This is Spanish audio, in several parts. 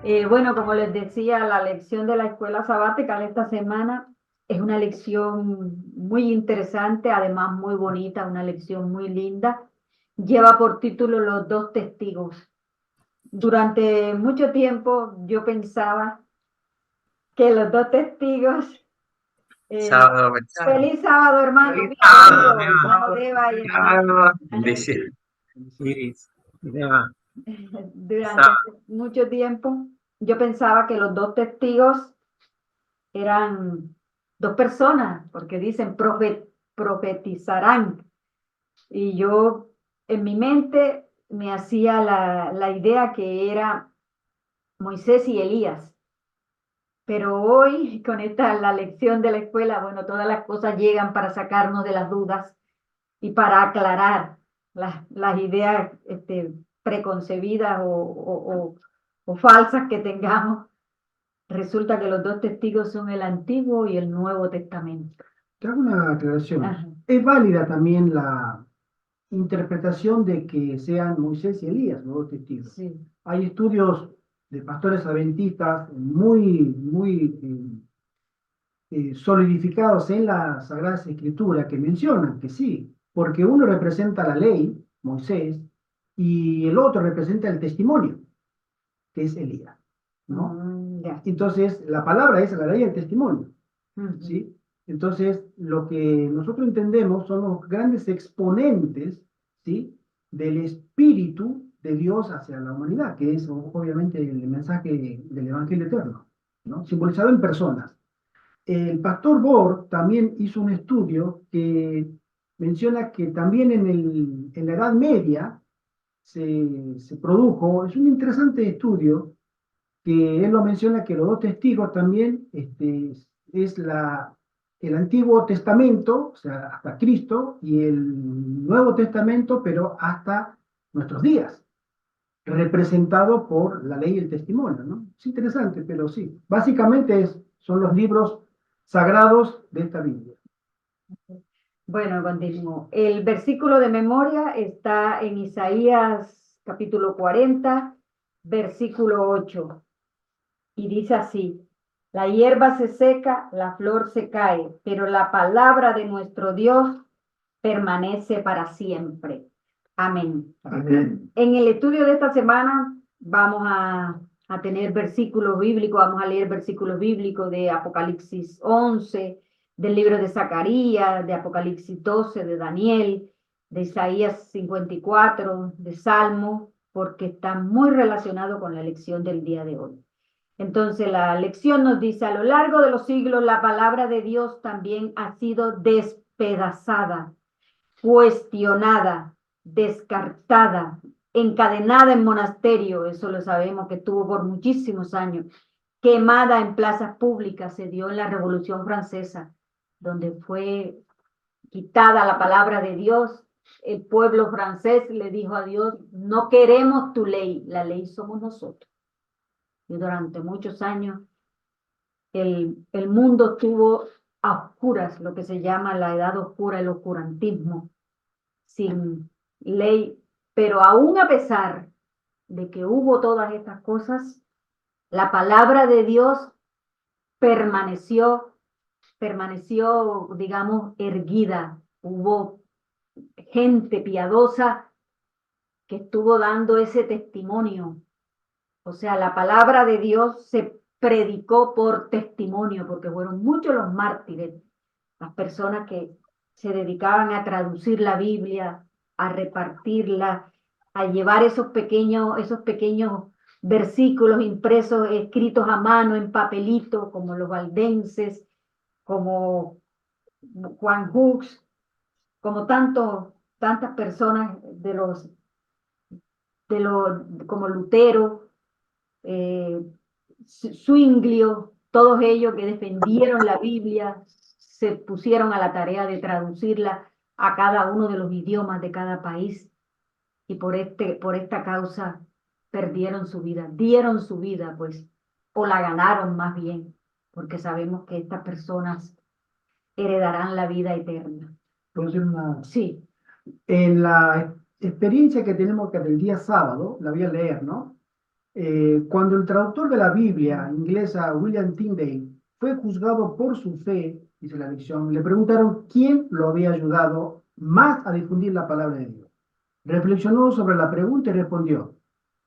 Bueno, como les decía, la lección de la escuela sabática de esta semana es una lección muy interesante, además muy bonita, una lección muy linda. Lleva por título Los dos testigos. Durante mucho tiempo yo pensaba que los dos testigos, eh, Sábado, sábado. feliz sábado, hermano, Feliz bien sábado, bonito, hermano sábado. Deva y hermano. Sábado. Dice Iris. Ya, Durante sábado. mucho tiempo yo pensaba que los dos testigos eran dos personas, porque dicen profetizarán. Y yo en mi mente me hacía la idea que era Moisés y Elías. Pero hoy, con la lección de la escuela, bueno, todas las cosas llegan para sacarnos de las dudas y para aclarar las ideas preconcebidas o falsas que tengamos. Resulta que los dos testigos son el Antiguo y el Nuevo Testamento. Te hago una aclaración. Ajá, Es válida también la interpretación de que sean Moisés y Elías los dos testigos. sí. Hay estudios de pastores adventistas muy solidificados en las Sagradas Escrituras que mencionan que sí, porque uno representa la ley, Moisés, y el otro representa el testimonio, que es Elías, ¿no? Ya. Entonces, la palabra es la ley y el testimonio. Ujú. ¿Sí? Entonces, lo que nosotros entendemos son los grandes exponentes, ¿sí? Del espíritu de Dios hacia la humanidad, que es obviamente el mensaje del Evangelio eterno, ¿no? Simbolizado en personas. El pastor Bohr también hizo un estudio que menciona que también en la Edad Media se produjo, es un interesante estudio, que él lo menciona que los dos testigos también es el Antiguo Testamento, o sea, hasta Cristo, y el Nuevo Testamento, pero hasta nuestros días, representado por la ley y el testimonio, ¿no? Es interesante, pero sí, básicamente son los libros sagrados de esta Biblia. Bueno, continúo. El versículo de memoria está en Isaías capítulo 40, versículo 8, y dice así: la hierba se seca, la flor se cae, pero la palabra de nuestro Dios permanece para siempre. Amén. Amén. En el estudio de esta semana vamos a tener versículos bíblicos, vamos a leer versículos bíblicos de Apocalipsis 11, del libro de Zacarías, de Apocalipsis 12, de Daniel, de Isaías 54, de Salmo, porque está muy relacionado con la lección del día de hoy. Entonces la lección nos dice: a lo largo de los siglos la palabra de Dios también ha sido despedazada, cuestionada, descartada, encadenada en monasterio, eso lo sabemos que estuvo por muchísimos años, quemada en plazas públicas, se dio en la Revolución Francesa, donde fue quitada la palabra de Dios. El pueblo francés le dijo a Dios: no queremos tu ley, la ley somos nosotros. Y durante muchos años el mundo estuvo a oscuras, lo que se llama la edad oscura, el oscurantismo, sin ley, pero aún a pesar de que hubo todas estas cosas, la palabra de Dios permaneció, digamos, erguida. Hubo gente piadosa que estuvo dando ese testimonio. O sea, la palabra de Dios se predicó por testimonio, porque fueron muchos los mártires, las personas que se dedicaban a traducir la Biblia, a repartirla, a llevar esos pequeños versículos impresos, escritos a mano en papelito, como los valdenses, como Juan Hux, como tantas personas como Lutero, eh, Zwinglio, todos ellos que defendieron la Biblia, se pusieron a la tarea de traducirla a cada uno de los idiomas de cada país, y por esta causa perdieron su vida, dieron su vida, pues, o la ganaron más bien, porque sabemos que estas personas heredarán la vida eterna. Puedo hacer una... Sí, En la experiencia que tenemos que del día sábado, la voy a leer, ¿no? Cuando el traductor de la Biblia inglesa, William Tyndale, fue juzgado por su fe, dice la lección, le preguntaron quién lo había ayudado más a difundir la palabra de Dios. Reflexionó sobre la pregunta y respondió,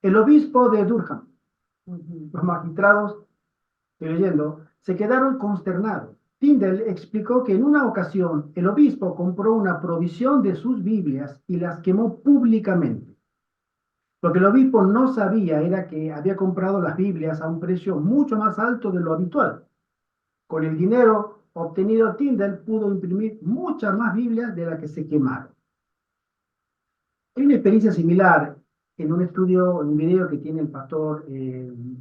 el obispo de Durham. Los magistrados, estoy leyendo, se quedaron consternados. Tyndale explicó que en una ocasión el obispo compró una provisión de sus Biblias y las quemó públicamente. Lo que el obispo no sabía era que había comprado las Biblias a un precio mucho más alto de lo habitual. Con el dinero obtenido, Tyndale pudo imprimir muchas más Biblias de las que se quemaron. Hay una experiencia similar en un estudio, en un video que tiene el pastor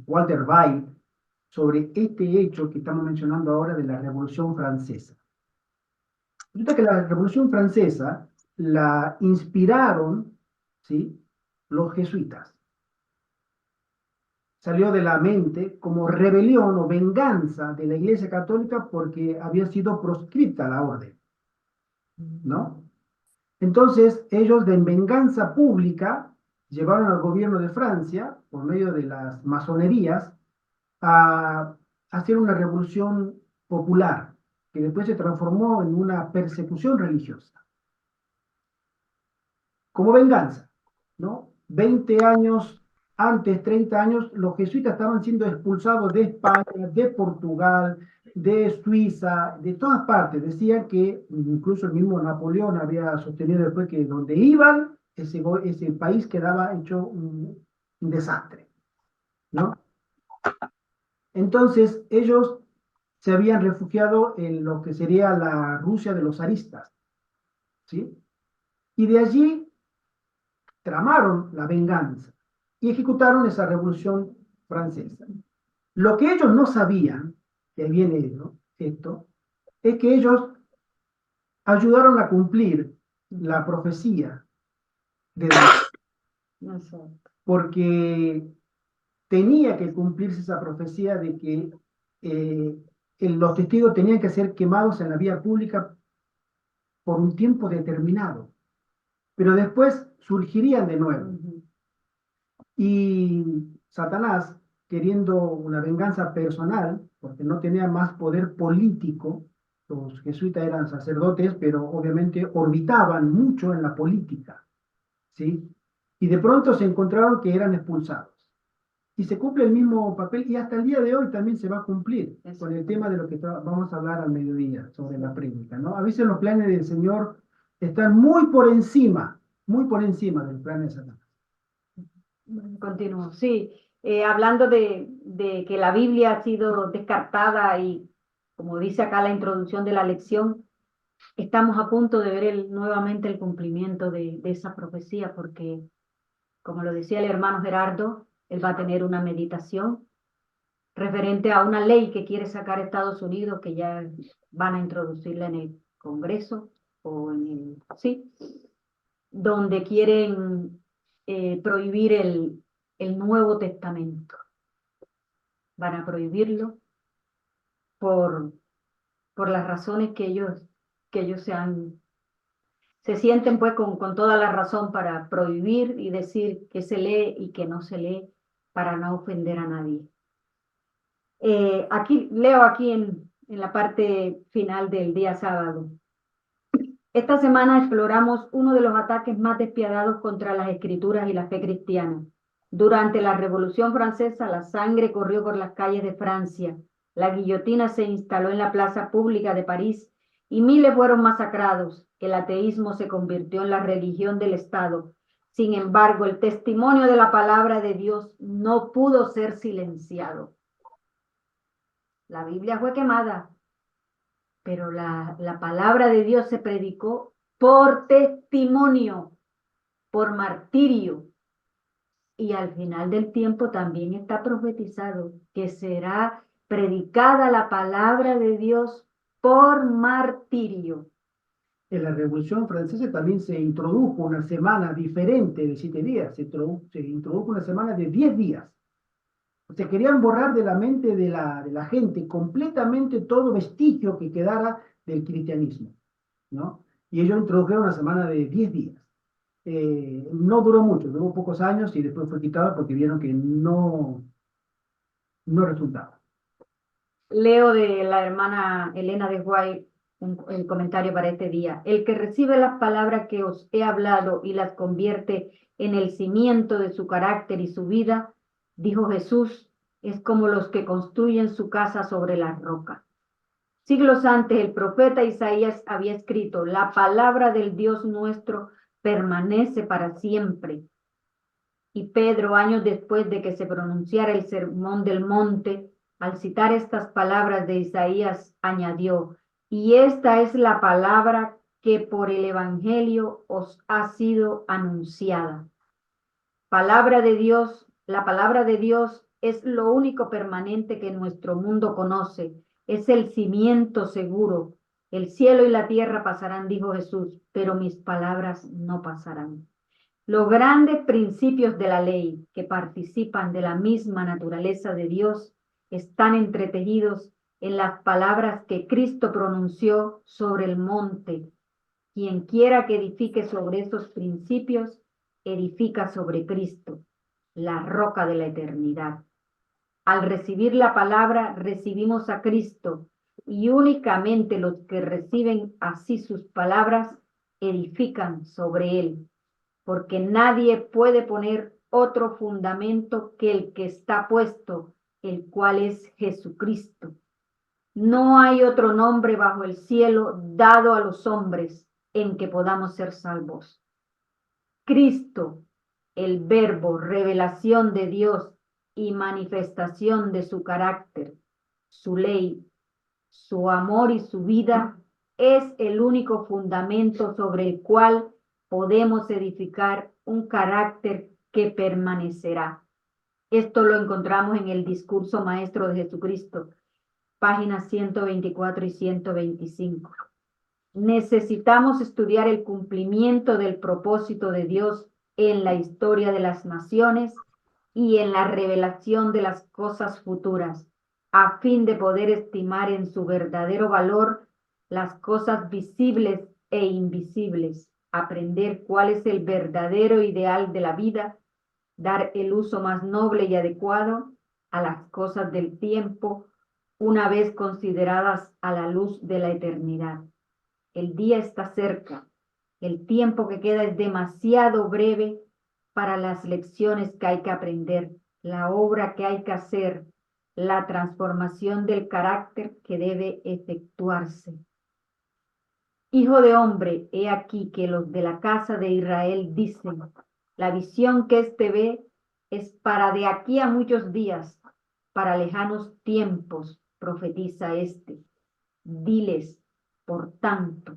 Walter White sobre este hecho que estamos mencionando ahora de la Revolución Francesa. Resulta que la Revolución Francesa la inspiraron, ¿sí?, los jesuitas. Salió de la mente como rebelión o venganza de la Iglesia Católica porque había sido proscripta la orden, ¿no? Entonces, ellos de venganza pública llevaron al gobierno de Francia, por medio de las masonerías, a hacer una revolución popular, que después se transformó en una persecución religiosa. Como venganza, ¿no? 20 años antes, 30 años, los jesuitas estaban siendo expulsados de España, de Portugal, de Suiza, de todas partes. Decían que incluso el mismo Napoleón había sostenido después que donde iban, ese país quedaba hecho un desastre, ¿no? Entonces, ellos se habían refugiado en lo que sería la Rusia de los zaristas, ¿sí? Y de allí tramaron la venganza y ejecutaron esa revolución francesa. Lo que ellos no sabían, que ahí viene esto, es que ellos ayudaron a cumplir la profecía de Daniel, porque tenía que cumplirse esa profecía de que los testigos tenían que ser quemados en la vía pública por un tiempo determinado, pero después surgirían de nuevo. Y Satanás, queriendo una venganza personal, porque no tenía más poder político, los jesuitas eran sacerdotes, pero obviamente orbitaban mucho en la política, ¿sí? Y de pronto se encontraron que eran expulsados. Y se cumple el mismo papel, y hasta el día de hoy también se va a cumplir con el tema de lo que vamos a hablar al mediodía, sobre la prédica, ¿no? A veces los planes del Señor están muy por encima del plan de Satanás. Continúo, sí. Hablando de que la Biblia ha sido descartada y, como dice acá la introducción de la lección, estamos a punto de ver nuevamente el cumplimiento de esa profecía, porque, como lo decía el hermano Gerardo, él va a tener una meditación referente a una ley que quiere sacar Estados Unidos, que ya van a introducirla en el Congreso, o sí, donde quieren prohibir el Nuevo Testamento. Van a prohibirlo por las razones que ellos se sienten pues con toda la razón para prohibir y decir que se lee y que no se lee para no ofender a nadie. Leo aquí en la parte final del día sábado. Esta semana exploramos uno de los ataques más despiadados contra las escrituras y la fe cristiana. Durante la Revolución Francesa, la sangre corrió por las calles de Francia, la guillotina se instaló en la plaza pública de París y miles fueron masacrados. El ateísmo se convirtió en la religión del Estado. Sin embargo, el testimonio de la palabra de Dios no pudo ser silenciado. La Biblia fue quemada, pero la palabra de Dios se predicó por testimonio, por martirio. Y al final del tiempo también está profetizado que será predicada la palabra de Dios por martirio. En la Revolución Francesa también se introdujo una semana diferente de 7 días, se introdujo una semana de 10 días. O sea, querían borrar de la mente de la gente completamente todo vestigio que quedara del cristianismo, ¿no? Y ellos introdujeron una semana de 10 días. no duró mucho, duró pocos años y después fue quitado porque vieron que no resultaba. Leo de la hermana Elena de White el comentario para este día. El que recibe las palabras que os he hablado y las convierte en el cimiento de su carácter y su vida, dijo Jesús, es como los que construyen su casa sobre la roca. Siglos antes, el profeta Isaías había escrito, la palabra del Dios nuestro permanece para siempre. Y Pedro, años después de que se pronunciara el Sermón del Monte, al citar estas palabras de Isaías, añadió, y esta es la palabra que por el Evangelio os ha sido anunciada. Palabra de Dios, la palabra de Dios es lo único permanente que nuestro mundo conoce, es el cimiento seguro. El cielo y la tierra pasarán, dijo Jesús, pero mis palabras no pasarán. Los grandes principios de la ley que participan de la misma naturaleza de Dios están entretejidos en las palabras que Cristo pronunció sobre el monte. Quien quiera que edifique sobre esos principios, edifica sobre Cristo, la roca de la eternidad. Al recibir la palabra, recibimos a Cristo, y únicamente los que reciben así sus palabras edifican sobre él, porque nadie puede poner otro fundamento que el que está puesto, el cual es Jesucristo. No hay otro nombre bajo el cielo dado a los hombres en que podamos ser salvos. Cristo, el Verbo, revelación de Dios y manifestación de su carácter, su ley, su amor y su vida, es el único fundamento sobre el cual podemos edificar un carácter que permanecerá. Esto lo encontramos en el discurso maestro de Jesucristo, páginas 124 y 125. Necesitamos estudiar el cumplimiento del propósito de Dios en la historia de las naciones y en la revelación de las cosas futuras, a fin de poder estimar en su verdadero valor las cosas visibles e invisibles, aprender cuál es el verdadero ideal de la vida, dar el uso más noble y adecuado a las cosas del tiempo, una vez consideradas a la luz de la eternidad. El día está cerca, el tiempo que queda es demasiado breve para las lecciones que hay que aprender, la obra que hay que hacer, la transformación del carácter que debe efectuarse. Hijo de hombre, he aquí que los de la casa de Israel dicen, la visión que éste ve es para de aquí a muchos días, para lejanos tiempos, profetiza éste. Diles, por tanto,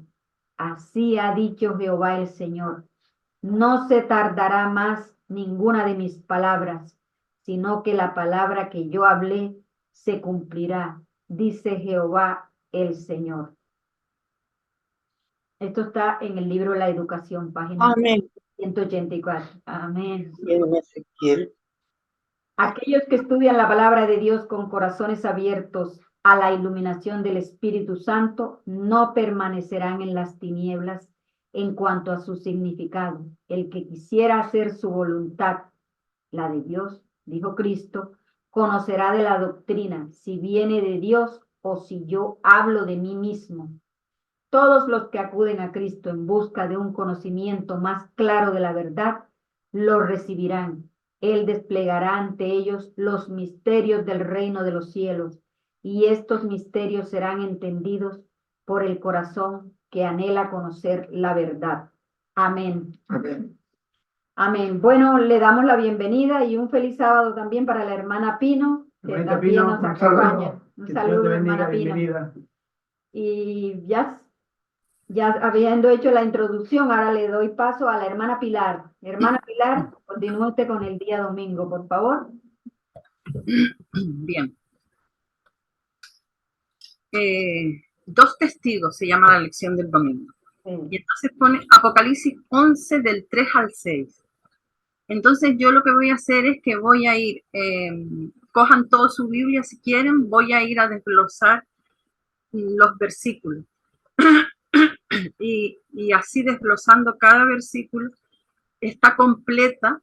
así ha dicho Jehová el Señor, no se tardará más ninguna de mis palabras, sino que la palabra que yo hablé se cumplirá, dice Jehová el Señor. Esto está en el libro La Educación, página Amén. 184. Amén. Y en Ezequiel. Aquellos que estudian la palabra de Dios con corazones abiertos a la iluminación del Espíritu Santo no permanecerán en las tinieblas en cuanto a su significado. El que quisiera hacer su voluntad, la de Dios, dijo Cristo, conocerá de la doctrina, si viene de Dios o si yo hablo de mí mismo. Todos los que acuden a Cristo en busca de un conocimiento más claro de la verdad, lo recibirán. Él desplegará ante ellos los misterios del reino de los cielos, y estos misterios serán entendidos por el corazón que anhela conocer la verdad. Amén. Amén. Amén. Bueno, le damos la bienvenida y un feliz sábado también para la hermana Pino, que Hermanita también Pino, nos un acompaña. saludo. Un Que Dios saludo, te bendiga, hermana Pino. bienvenida. Y ya habiendo hecho la introducción, ahora le doy paso a la hermana Pilar. Hermana Pilar, continúe usted con el día domingo, por favor. Bien. Dos testigos se llama la lección del domingo. Sí. Y entonces pone Apocalipsis 11 del 3 al 6. Entonces yo lo que voy a hacer es que voy a ir, cojan toda su Biblia si quieren, voy a ir a desglosar los versículos. Y así desglosando cada versículo, está completa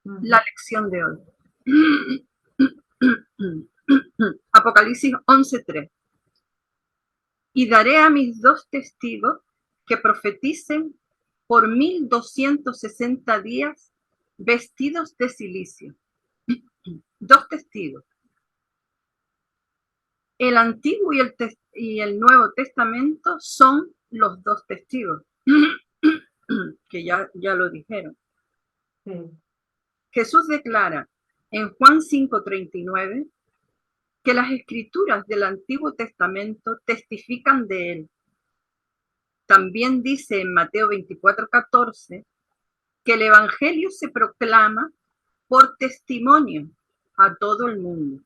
Ujú. la lección de hoy. Apocalipsis 11:3. Y daré a mis 2 testigos que profeticen por 1260 días vestidos de silicio. 2 testigos. El Antiguo y el Nuevo Testamento son los 2 testigos, que ya lo dijeron. Sí. Jesús declara en Juan 5:39 que las escrituras del Antiguo Testamento testifican de él. También dice en Mateo 24:14 que el Evangelio se proclama por testimonio a todo el mundo.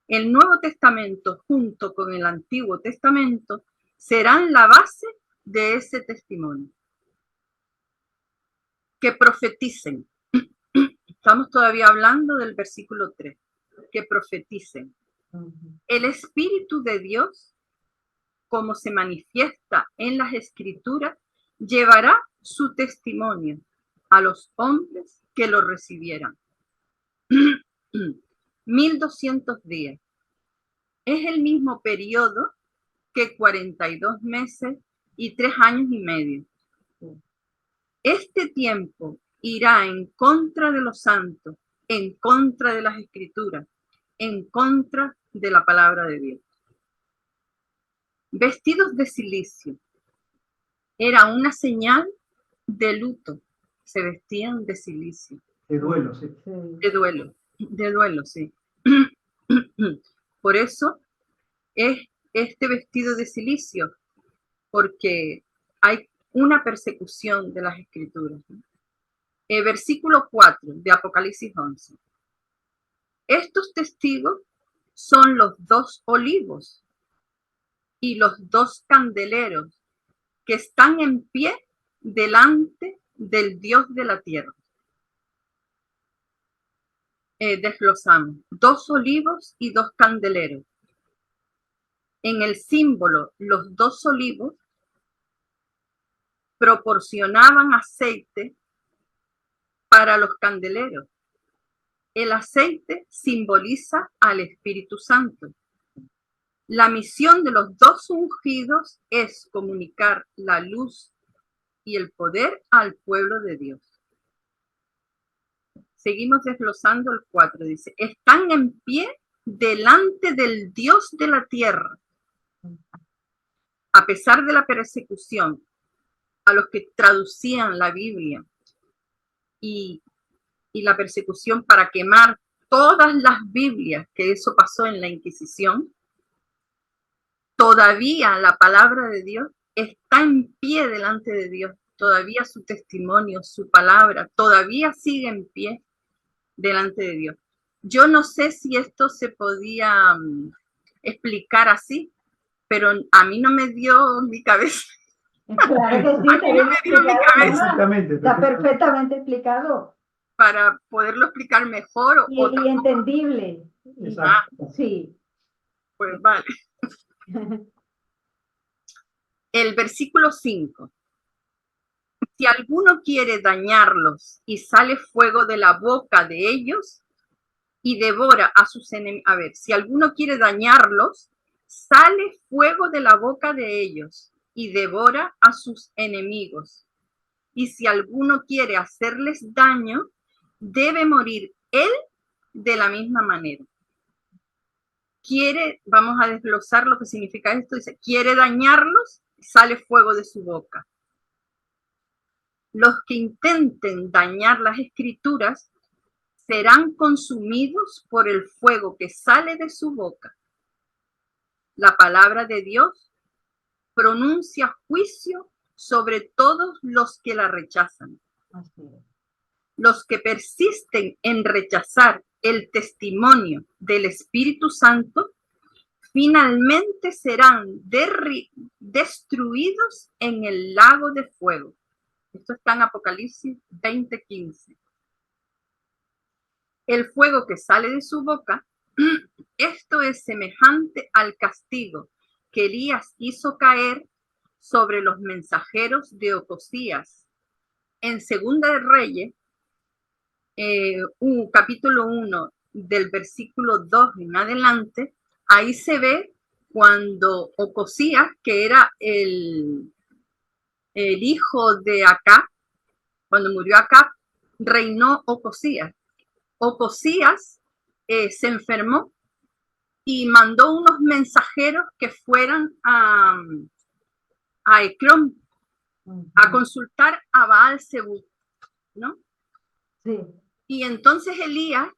El Nuevo Testamento junto con el Antiguo Testamento serán la base de ese testimonio. Que profeticen. Estamos todavía hablando del versículo 3. Que profeticen. Ujú. El Espíritu de Dios, como se manifiesta en las Escrituras, llevará su testimonio a los hombres que lo recibieran. 1200 días. Es el mismo periodo que 42 meses y 3 años y medio. Este tiempo irá en contra de los santos, en contra de las Escrituras, en contra de la palabra de Dios. Vestidos de silicio. Era una señal de luto. Se vestían de silicio. De duelo, sí. Sí. De duelo, sí. Por eso es este vestido de silicio, porque hay una persecución de las Escrituras. Versículo 4 de Apocalipsis 11. Estos testigos son los 2 olivos y los 2 candeleros que están en pie delante del Dios de la tierra. Desglosamos. 2 olivos y 2 candeleros. En el símbolo, los 2 olivos proporcionaban aceite para los candeleros. El aceite simboliza al Espíritu Santo. La misión de los 2 ungidos es comunicar la luz y el poder al pueblo de Dios. Seguimos desglosando el 4. Dice, están en pie delante del Dios de la tierra. A pesar de la persecución a los que traducían la Biblia y la persecución para quemar todas las Biblias, que eso pasó en la Inquisición, todavía la palabra de Dios está en pie delante de Dios. Todavía su testimonio, su palabra, todavía sigue en pie delante de Dios. Yo no sé si esto se podía explicar así, pero a mí no me dio mi cabeza. Claro que sí, A mí no me dio mi cabeza. Exactamente. Está perfectamente explicado Para poderlo explicar mejor y entendible. Exacto. Sí. pues vale. El versículo 5. Si alguno quiere dañarlos y sale fuego de la boca de ellos y devora a sus enemigos. A ver, si alguno quiere dañarlos, sale fuego de la boca de ellos y devora a sus enemigos. Y si alguno quiere hacerles daño, debe morir él de la misma manera. Vamos a desglosar lo que significa esto, dice, quiere dañarlos, sale fuego de su boca. Los que intenten dañar las Escrituras serán consumidos por el fuego que sale de su boca. La palabra de Dios pronuncia juicio sobre todos los que la rechazan. Así es. Los que persisten en rechazar el testimonio del Espíritu Santo finalmente serán destruidos en el lago de fuego. Esto está en Apocalipsis 20:15. El fuego que sale de su boca, esto es semejante al castigo que Elías hizo caer sobre los mensajeros de Ocosías en Segunda de Reyes, capítulo 1, del versículo 2 en adelante, ahí se ve cuando Ocosías, que era el hijo de Acab, cuando murió Acab, reinó Ocosías. Ocosías se enfermó y mandó unos mensajeros que fueran a Ecrón a consultar a Baal Zebub, ¿no? Sí. Y entonces Elías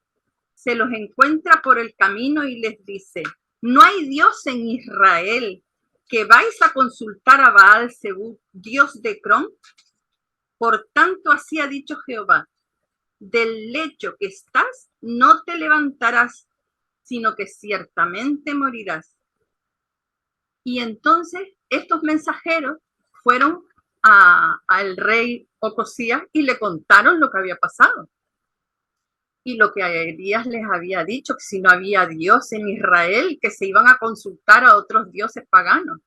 se los encuentra por el camino y les dice: no hay Dios en Israel, que vais a consultar a Baal Zebub, Dios de Ecrón. Por tanto, así ha dicho Jehová: del lecho que estás no te levantarás, sino que ciertamente morirás. Y entonces estos mensajeros fueron al rey Ocosías y le contaron lo que había pasado. Y lo que Elías les había dicho, que si no había Dios en Israel, que se iban a consultar a otros dioses paganos.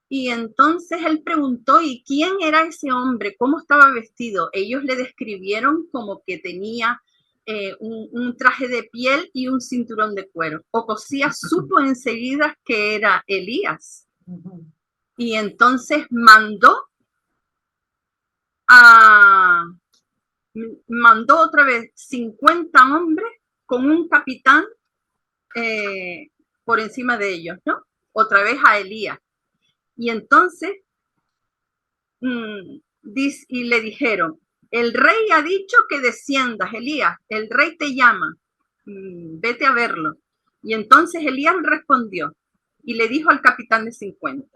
Y entonces él preguntó: ¿y quién era ese hombre? ¿Cómo estaba vestido? Ellos le describieron como que tenía un traje de piel y un cinturón de cuero. Ocosías supo enseguida que era Elías. Y entonces mandó otra vez 50 hombres con un capitán por encima de ellos, ¿no? Otra vez a Elías. Y entonces y le dijeron: el rey ha dicho que desciendas, Elías, el rey te llama, vete a verlo. Y entonces Elías respondió y le dijo al capitán de 50: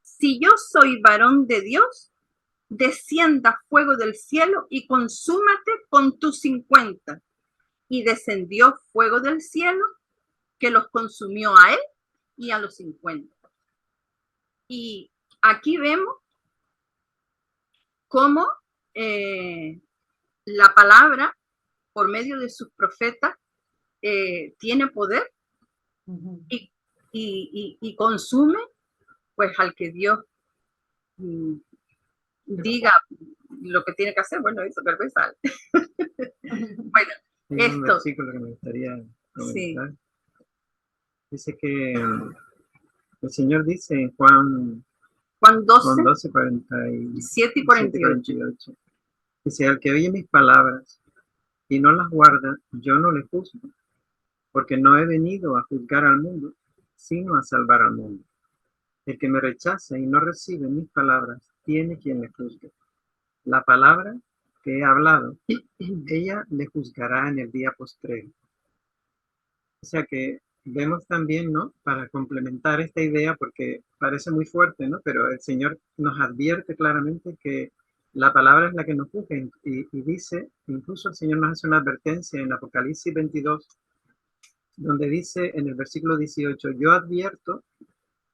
si yo soy varón de Dios, descienda fuego del cielo y consúmate con tus 50. Y descendió fuego del cielo que los consumió a él y a los 50. Y aquí vemos cómo la palabra, por medio de sus profetas, tiene poder y consume pues al que Dios diga lo que tiene que hacer. Bueno, eso tal vez sale. Bueno, hay un versículo que me gustaría comentar. Sí. Dice que el Señor dice en Juan 12, 47 y 48. Dice: al que oye mis palabras y no las guarda, yo no le juzgo, porque no he venido a juzgar al mundo, sino a salvar al mundo. El que me rechaza y no recibe mis palabras, tiene quien le juzgue. La palabra que he hablado, ella le juzgará en el día postrero. O sea que vemos también, ¿no? Para complementar esta idea, porque parece muy fuerte, ¿no? Pero el Señor nos advierte claramente que la palabra es la que nos juzga, y dice, incluso el Señor nos hace una advertencia en Apocalipsis 22, donde dice en el versículo 18: yo advierto,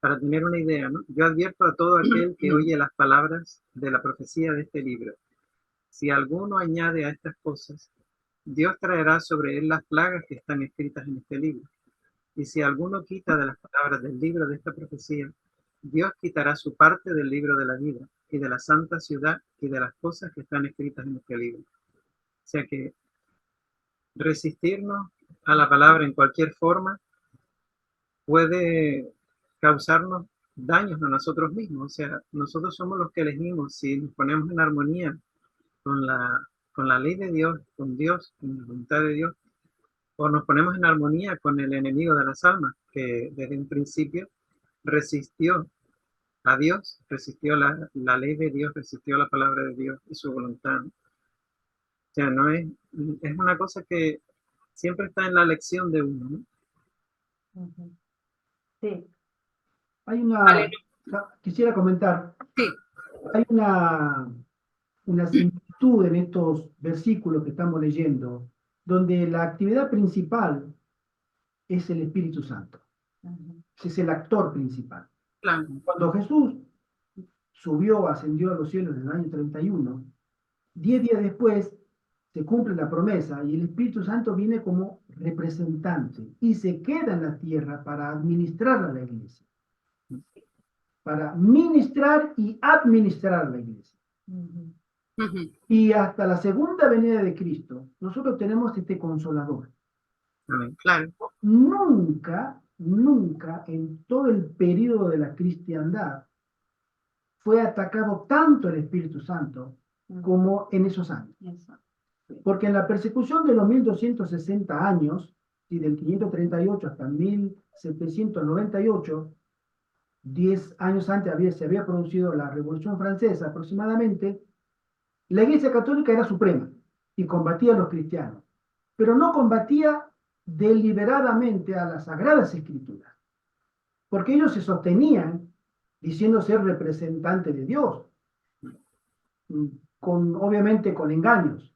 para tener una idea, ¿no? Yo advierto a todo aquel que oye las palabras de la profecía de este libro. Si alguno añade a estas cosas, Dios traerá sobre él las plagas que están escritas en este libro. Y si alguno quita de las palabras del libro de esta profecía, Dios quitará su parte del libro de la vida y de la santa ciudad y de las cosas que están escritas en este libro. O sea que resistirnos a la palabra en cualquier forma puede causarnos daños a nosotros mismos. O sea, nosotros somos los que elegimos si nos ponemos en armonía con la ley de Dios, con Dios, con la voluntad de Dios, o nos ponemos en armonía con el enemigo de las almas, que desde un principio resistió a Dios, resistió la ley de Dios, resistió la palabra de Dios y su voluntad. O sea, no es una cosa que siempre está en la elección de uno, ¿no? Sí. Quisiera comentar, sí. Hay una similitud en estos versículos que estamos leyendo, donde la actividad principal es el Espíritu Santo. Es el actor principal. Claro. Cuando Jesús ascendió a los cielos en el año 31, 10 días después se cumple la promesa y el Espíritu Santo viene como representante y se queda en la tierra para administrar a la iglesia. Para ministrar y administrar la iglesia. Y hasta la segunda venida de Cristo, nosotros tenemos este consolador. Claro. Nunca en todo el periodo de la cristiandad fue atacado tanto el Espíritu Santo como en esos años. Porque en la persecución de los 1260 años, y del 538 hasta 1798, 10 años antes se había producido la Revolución Francesa aproximadamente, la Iglesia Católica era suprema y combatía a los cristianos, pero no combatía deliberadamente a las Sagradas Escrituras, porque ellos se sostenían diciendo ser representantes de Dios, obviamente con engaños.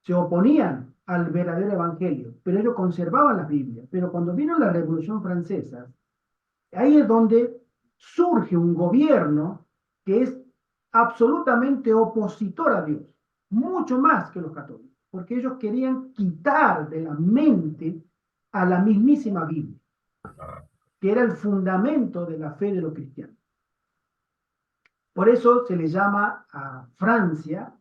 Se oponían al verdadero evangelio, pero ellos conservaban las Biblias. Pero cuando vino la Revolución Francesa, ahí es donde surge un gobierno que es absolutamente opositor a Dios, mucho más que los católicos, porque ellos querían quitar de la mente a la mismísima Biblia, que era el fundamento de la fe de los cristianos. Por eso se le llama a Francia,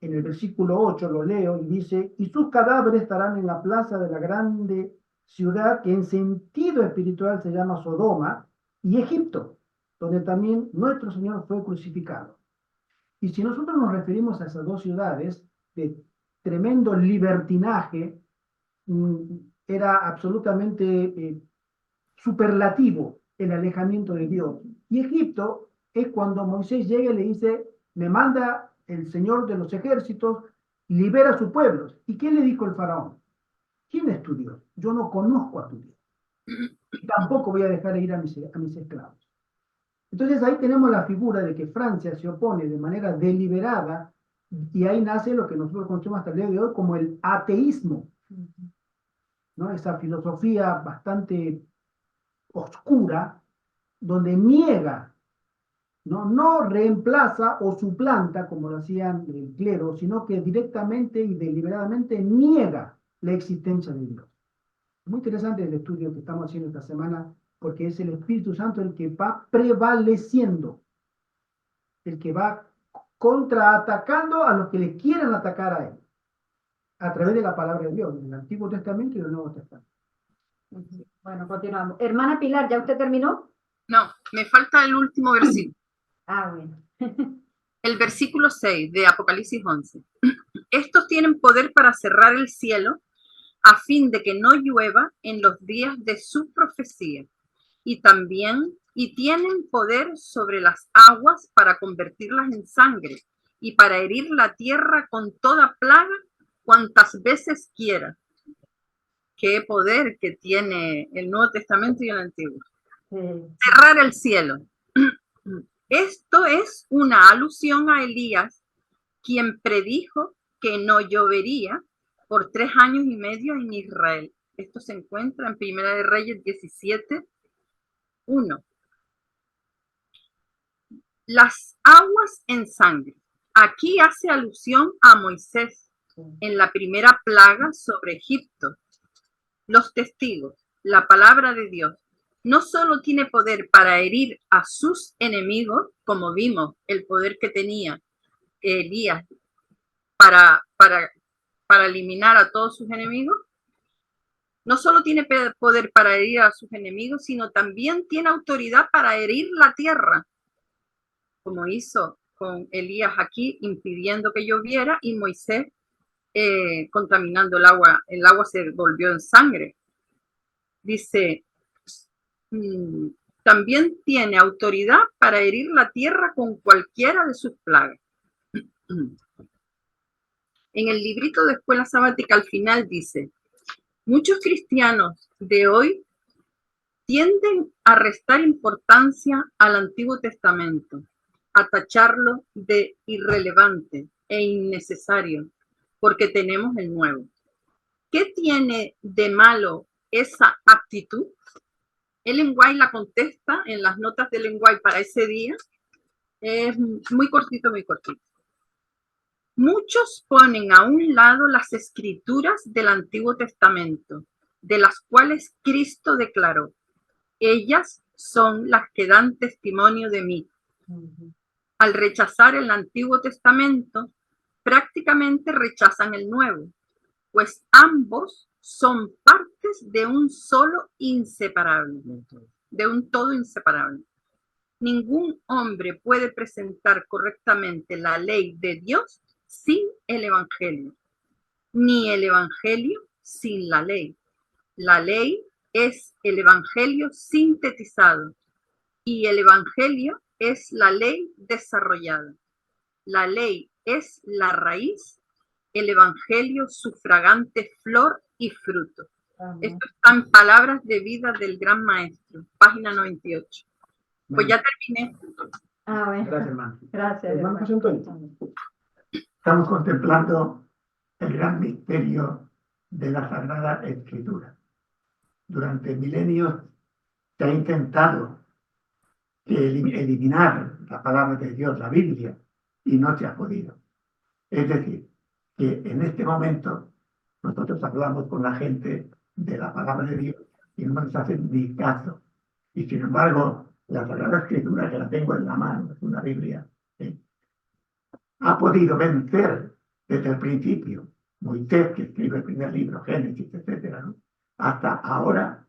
en el versículo 8 lo leo y dice, y sus cadáveres estarán en la plaza de la grande ciudad que en sentido espiritual se llama Sodoma y Egipto, donde también nuestro Señor fue crucificado. Y si nosotros nos referimos a esas dos ciudades de tremendo libertinaje, era absolutamente superlativo el alejamiento de Dios. Y Egipto es cuando Moisés llega y le dice, me manda el Señor de los ejércitos, libera a sus pueblos. ¿Y qué le dijo el faraón? ¿Quién es tu Dios? Yo no conozco a tu Dios. Y tampoco voy a dejar ir a mis esclavos. Entonces ahí tenemos la figura de que Francia se opone de manera deliberada y ahí nace lo que nosotros conocemos hasta el día de hoy como el ateísmo, ¿no? Esa filosofía bastante oscura donde niega, no reemplaza o suplanta como lo hacían el clero, sino que directamente y deliberadamente niega la existencia de Dios. Muy interesante el estudio que estamos haciendo esta semana, porque es el Espíritu Santo el que va prevaleciendo, el que va contraatacando a los que le quieran atacar a él, a través de la palabra de Dios, en el Antiguo Testamento y el Nuevo Testamento. Bueno, continuamos. Hermana Pilar, ¿ya usted terminó? No, me falta el último versículo. Ah, bueno. El versículo 6 de Apocalipsis 11. Estos tienen poder para cerrar el cielo a fin de que no llueva en los días de su profecía. Y tienen poder sobre las aguas para convertirlas en sangre y para herir la tierra con toda plaga cuantas veces quiera. Qué poder que tiene el Nuevo Testamento y el Antiguo. Cerrar el cielo. Esto es una alusión a Elías, quien predijo que no llovería por 3 años y medio en Israel. Esto se encuentra en Primera de Reyes 17, 1. Las aguas en sangre. Aquí hace alusión a Moisés en la primera plaga sobre Egipto. Los testigos, la palabra de Dios, no solo tiene poder para herir a sus enemigos, como vimos el poder que tenía Elías para eliminar a todos sus enemigos, no solo tiene poder para herir a sus enemigos, sino también tiene autoridad para herir la tierra, como hizo con Elías aquí, impidiendo que lloviera, y Moisés contaminando el agua se volvió en sangre. Dice, también tiene autoridad para herir la tierra con cualquiera de sus plagas. En el librito de Escuela Sabática al final dice, muchos cristianos de hoy tienden a restar importancia al Antiguo Testamento, a tacharlo de irrelevante e innecesario, porque tenemos el Nuevo. ¿Qué tiene de malo esa actitud? Ellen White la contesta en las notas de Ellen White para ese día. Es muy cortito, muy cortito. Muchos ponen a un lado las escrituras del Antiguo Testamento, de las cuales Cristo declaró, ellas son las que dan testimonio de mí. Al rechazar el Antiguo Testamento, prácticamente rechazan el nuevo, pues ambos son partes de un solo inseparable, de un todo inseparable. Ningún hombre puede presentar correctamente la ley de Dios sin el Evangelio, ni el Evangelio sin la ley. La ley es el Evangelio sintetizado y el Evangelio es la ley desarrollada. La ley es la raíz, el Evangelio su fragante flor y fruto. Esto está en Palabras de Vida del Gran Maestro, página 98. Pues ya terminé. Bueno. Gracias, hermano. Gracias, Hermano José Antonio. Estamos contemplando el gran misterio de la Sagrada Escritura. Durante milenios se ha intentado eliminar la palabra de Dios, la Biblia, y no se ha podido. Es decir, que en este momento nosotros hablamos con la gente de la palabra de Dios y no nos hacen ni caso. Y sin embargo, la Sagrada Escritura, que la tengo en la mano, es una Biblia, ha podido vencer desde el principio. Moisés, que escribe el primer libro, Génesis, etcétera, ¿no? Hasta ahora,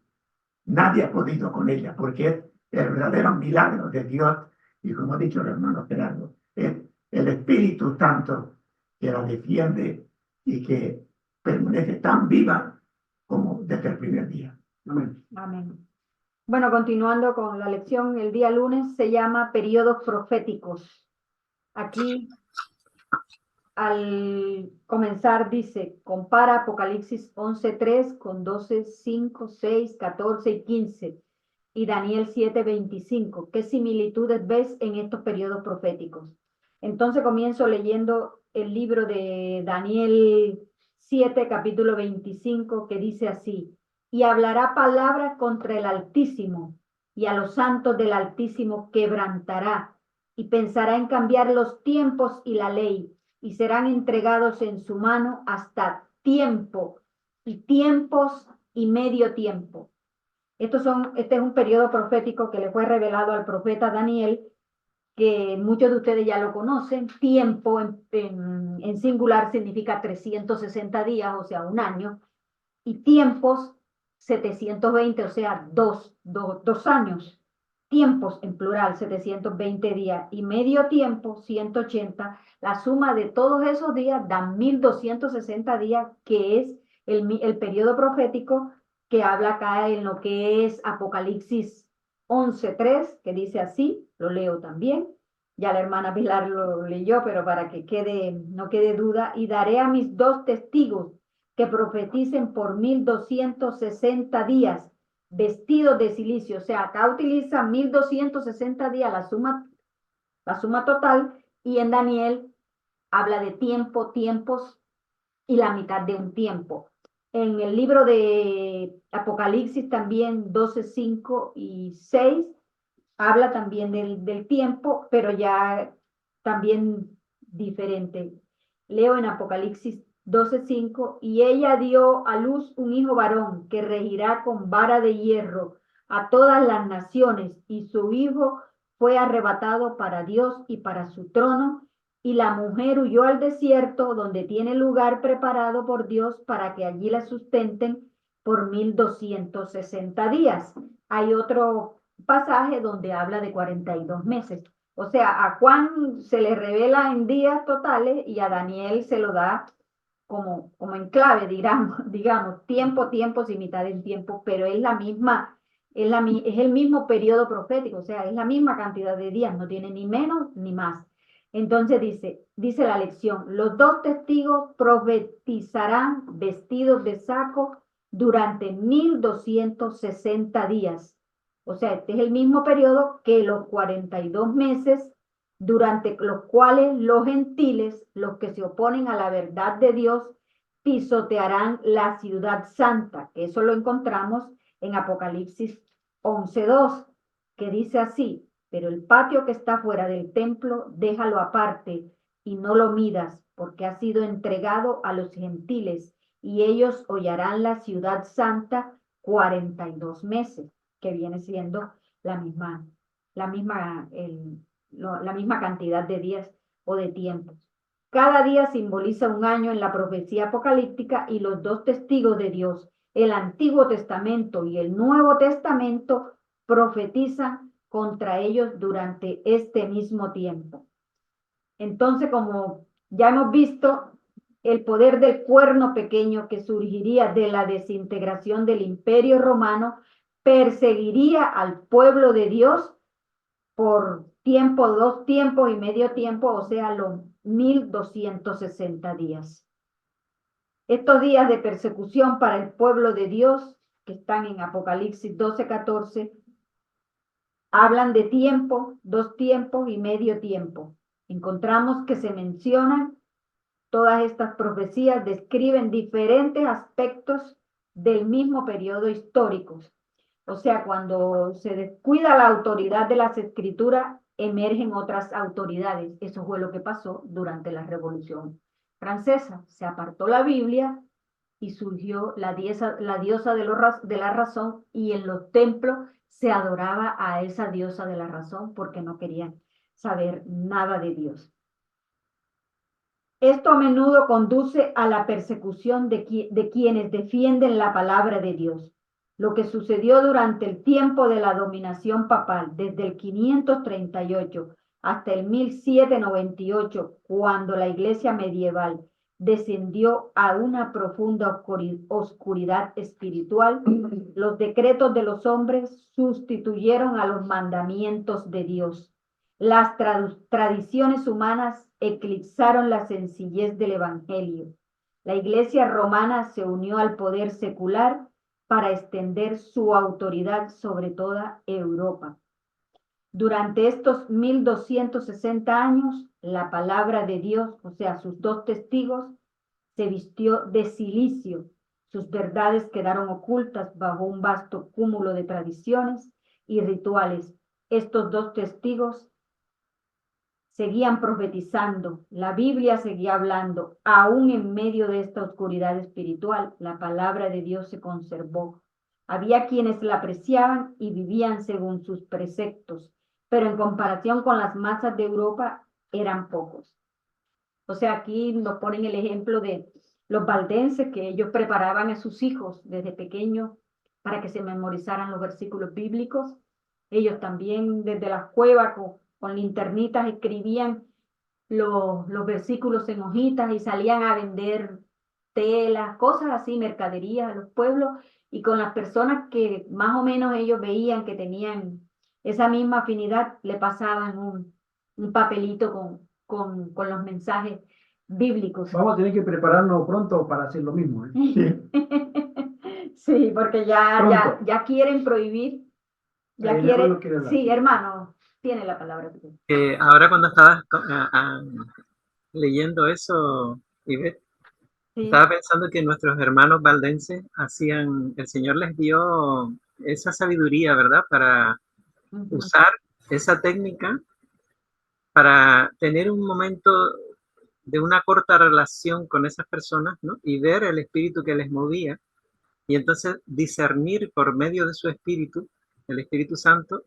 nadie ha podido con ella, porque es el verdadero milagro de Dios, y como ha dicho el hermano Gerardo, es el Espíritu Santo que la defiende y que permanece tan viva como desde el primer día. Amén. Amén. Bueno, continuando con la lección, el día lunes se llama periodos proféticos. Aquí, al comenzar, dice, compara Apocalipsis 11:3 con 12:5, 6, 14 y 15, y Daniel 7:25. ¿Qué similitudes ves en estos periodos proféticos? Entonces comienzo leyendo el libro de Daniel 7, capítulo 25, que dice así: y hablará palabras contra el Altísimo, y a los santos del Altísimo quebrantará, y pensará en cambiar los tiempos y la ley, y serán entregados en su mano hasta tiempo, y tiempos y medio tiempo. Este es un periodo profético que le fue revelado al profeta Daniel, que muchos de ustedes ya lo conocen. Tiempo en singular significa 360 días, o sea, un año, y tiempos 720, o sea, dos años. Tiempos en plural, 720 días, y medio tiempo, 180. La suma de todos esos días da 1260 días, que es el periodo profético que habla acá en lo que es Apocalipsis 11:3, que dice así, lo leo también. Ya la hermana Pilar lo leyó, pero para que no quede duda: y daré a mis 2 testigos que profeticen por 1260 días, vestidos de silicio. O sea, acá utiliza 1260 días, la suma total, y en Daniel habla de tiempos y la mitad de un tiempo. En el libro de Apocalipsis también 12:5 y 6 habla también del tiempo, pero ya también diferente. Leo en Apocalipsis 12:5: y ella dio a luz un hijo varón que regirá con vara de hierro a todas las naciones, y su hijo fue arrebatado para Dios y para su trono, y la mujer huyó al desierto, donde tiene lugar preparado por Dios para que allí la sustenten por 1260 días. Hay otro pasaje donde habla de 42 meses. O sea, a Juan se le revela en días totales y a Daniel se lo da como en clave, digamos, tiempos y mitad del tiempo, pero es el mismo periodo profético, o sea, es la misma cantidad de días, no tiene ni menos ni más. Entonces dice la lección: los 2 testigos profetizarán vestidos de saco durante 1260 días. O sea, este es el mismo periodo que los 42 meses durante los cuales los gentiles, los que se oponen a la verdad de Dios, pisotearán la ciudad santa, que eso lo encontramos en Apocalipsis 11:2, que dice así: pero el patio que está fuera del templo, déjalo aparte y no lo midas, porque ha sido entregado a los gentiles, y ellos hollarán la ciudad santa 42 meses, que viene siendo la misma cantidad de días o de tiempos. Cada día simboliza un año en la profecía apocalíptica y los dos testigos de Dios, el Antiguo Testamento y el Nuevo Testamento, profetizan contra ellos durante este mismo tiempo. Entonces, como ya hemos visto, el poder del cuerno pequeño que surgiría de la desintegración del Imperio Romano perseguiría al pueblo de Dios por tiempo, 2 tiempos y medio tiempo, o sea, los 1260 días. Estos días de persecución para el pueblo de Dios, que están en Apocalipsis 12:14, hablan de tiempo, 2 tiempos y medio tiempo. Encontramos que se mencionan todas estas profecías, describen diferentes aspectos del mismo periodo histórico. O sea, cuando se descuida la autoridad de las escrituras, emergen otras autoridades. Eso fue lo que pasó durante la Revolución Francesa. Se apartó la Biblia y surgió la diosa de la razón, y en los templos se adoraba a esa diosa de la razón porque no querían saber nada de Dios. Esto a menudo conduce a la persecución de quienes defienden la palabra de Dios. Lo que sucedió durante el tiempo de la dominación papal, desde el 538 hasta el 1798, cuando la iglesia medieval descendió a una profunda oscuridad espiritual, los decretos de los hombres sustituyeron a los mandamientos de Dios. Las tradiciones humanas eclipsaron la sencillez del Evangelio. La Iglesia romana se unió al poder secular para extender su autoridad sobre toda Europa. Durante estos 1260 años, la palabra de Dios, o sea, sus dos testigos, se vistió de silicio. Sus verdades quedaron ocultas bajo un vasto cúmulo de tradiciones y rituales. Estos dos testigos seguían profetizando, la Biblia seguía hablando, aún en medio de esta oscuridad espiritual, la palabra de Dios se conservó. Había quienes la apreciaban y vivían según sus preceptos, pero en comparación con las masas de Europa eran pocos. O sea, aquí nos ponen el ejemplo de los valdenses, que ellos preparaban a sus hijos desde pequeños para que se memorizaran los versículos bíblicos. Ellos también desde las cuevas con linternitas escribían los versículos en hojitas y salían a vender telas, cosas así, mercaderías a los pueblos, y con las personas que más o menos ellos veían que tenían esa misma afinidad, le pasaban un papelito con los mensajes bíblicos. Vamos a tener que prepararnos pronto para hacer lo mismo, ¿eh? Sí. Sí, porque ya quieren prohibir, sí, hermano, tiene la palabra. Ahora cuando estabas leyendo eso, Ivette, sí, estaba pensando que nuestros hermanos valdenses el Señor les dio esa sabiduría, ¿verdad? Para usar esa técnica para tener un momento de una corta relación con esas personas, ¿no? Y ver el espíritu que les movía, y entonces discernir por medio de su espíritu, el Espíritu Santo,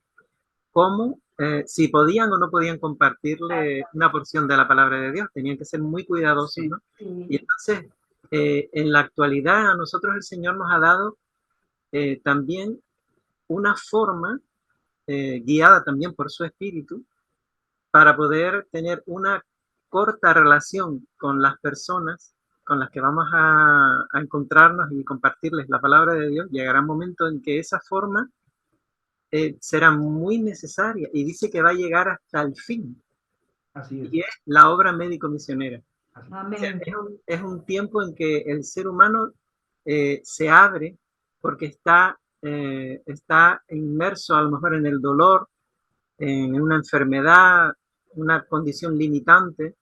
cómo, si podían o no podían compartirle una porción de la palabra de Dios. Tenían que ser muy cuidadosos, ¿no? Sí. Y entonces, en la actualidad, a nosotros el Señor nos ha dado también una forma, guiada también por su espíritu, para poder tener una corta relación con las personas con las que vamos a encontrarnos y compartirles la palabra de Dios. Llegará un momento en que esa forma será muy necesaria, y dice que va a llegar hasta el fin. Así es. Y es la obra médico-misionera. Amén. O sea, es un tiempo en que el ser humano se abre porque está inmerso a lo mejor en el dolor, en una enfermedad, una condición limitante,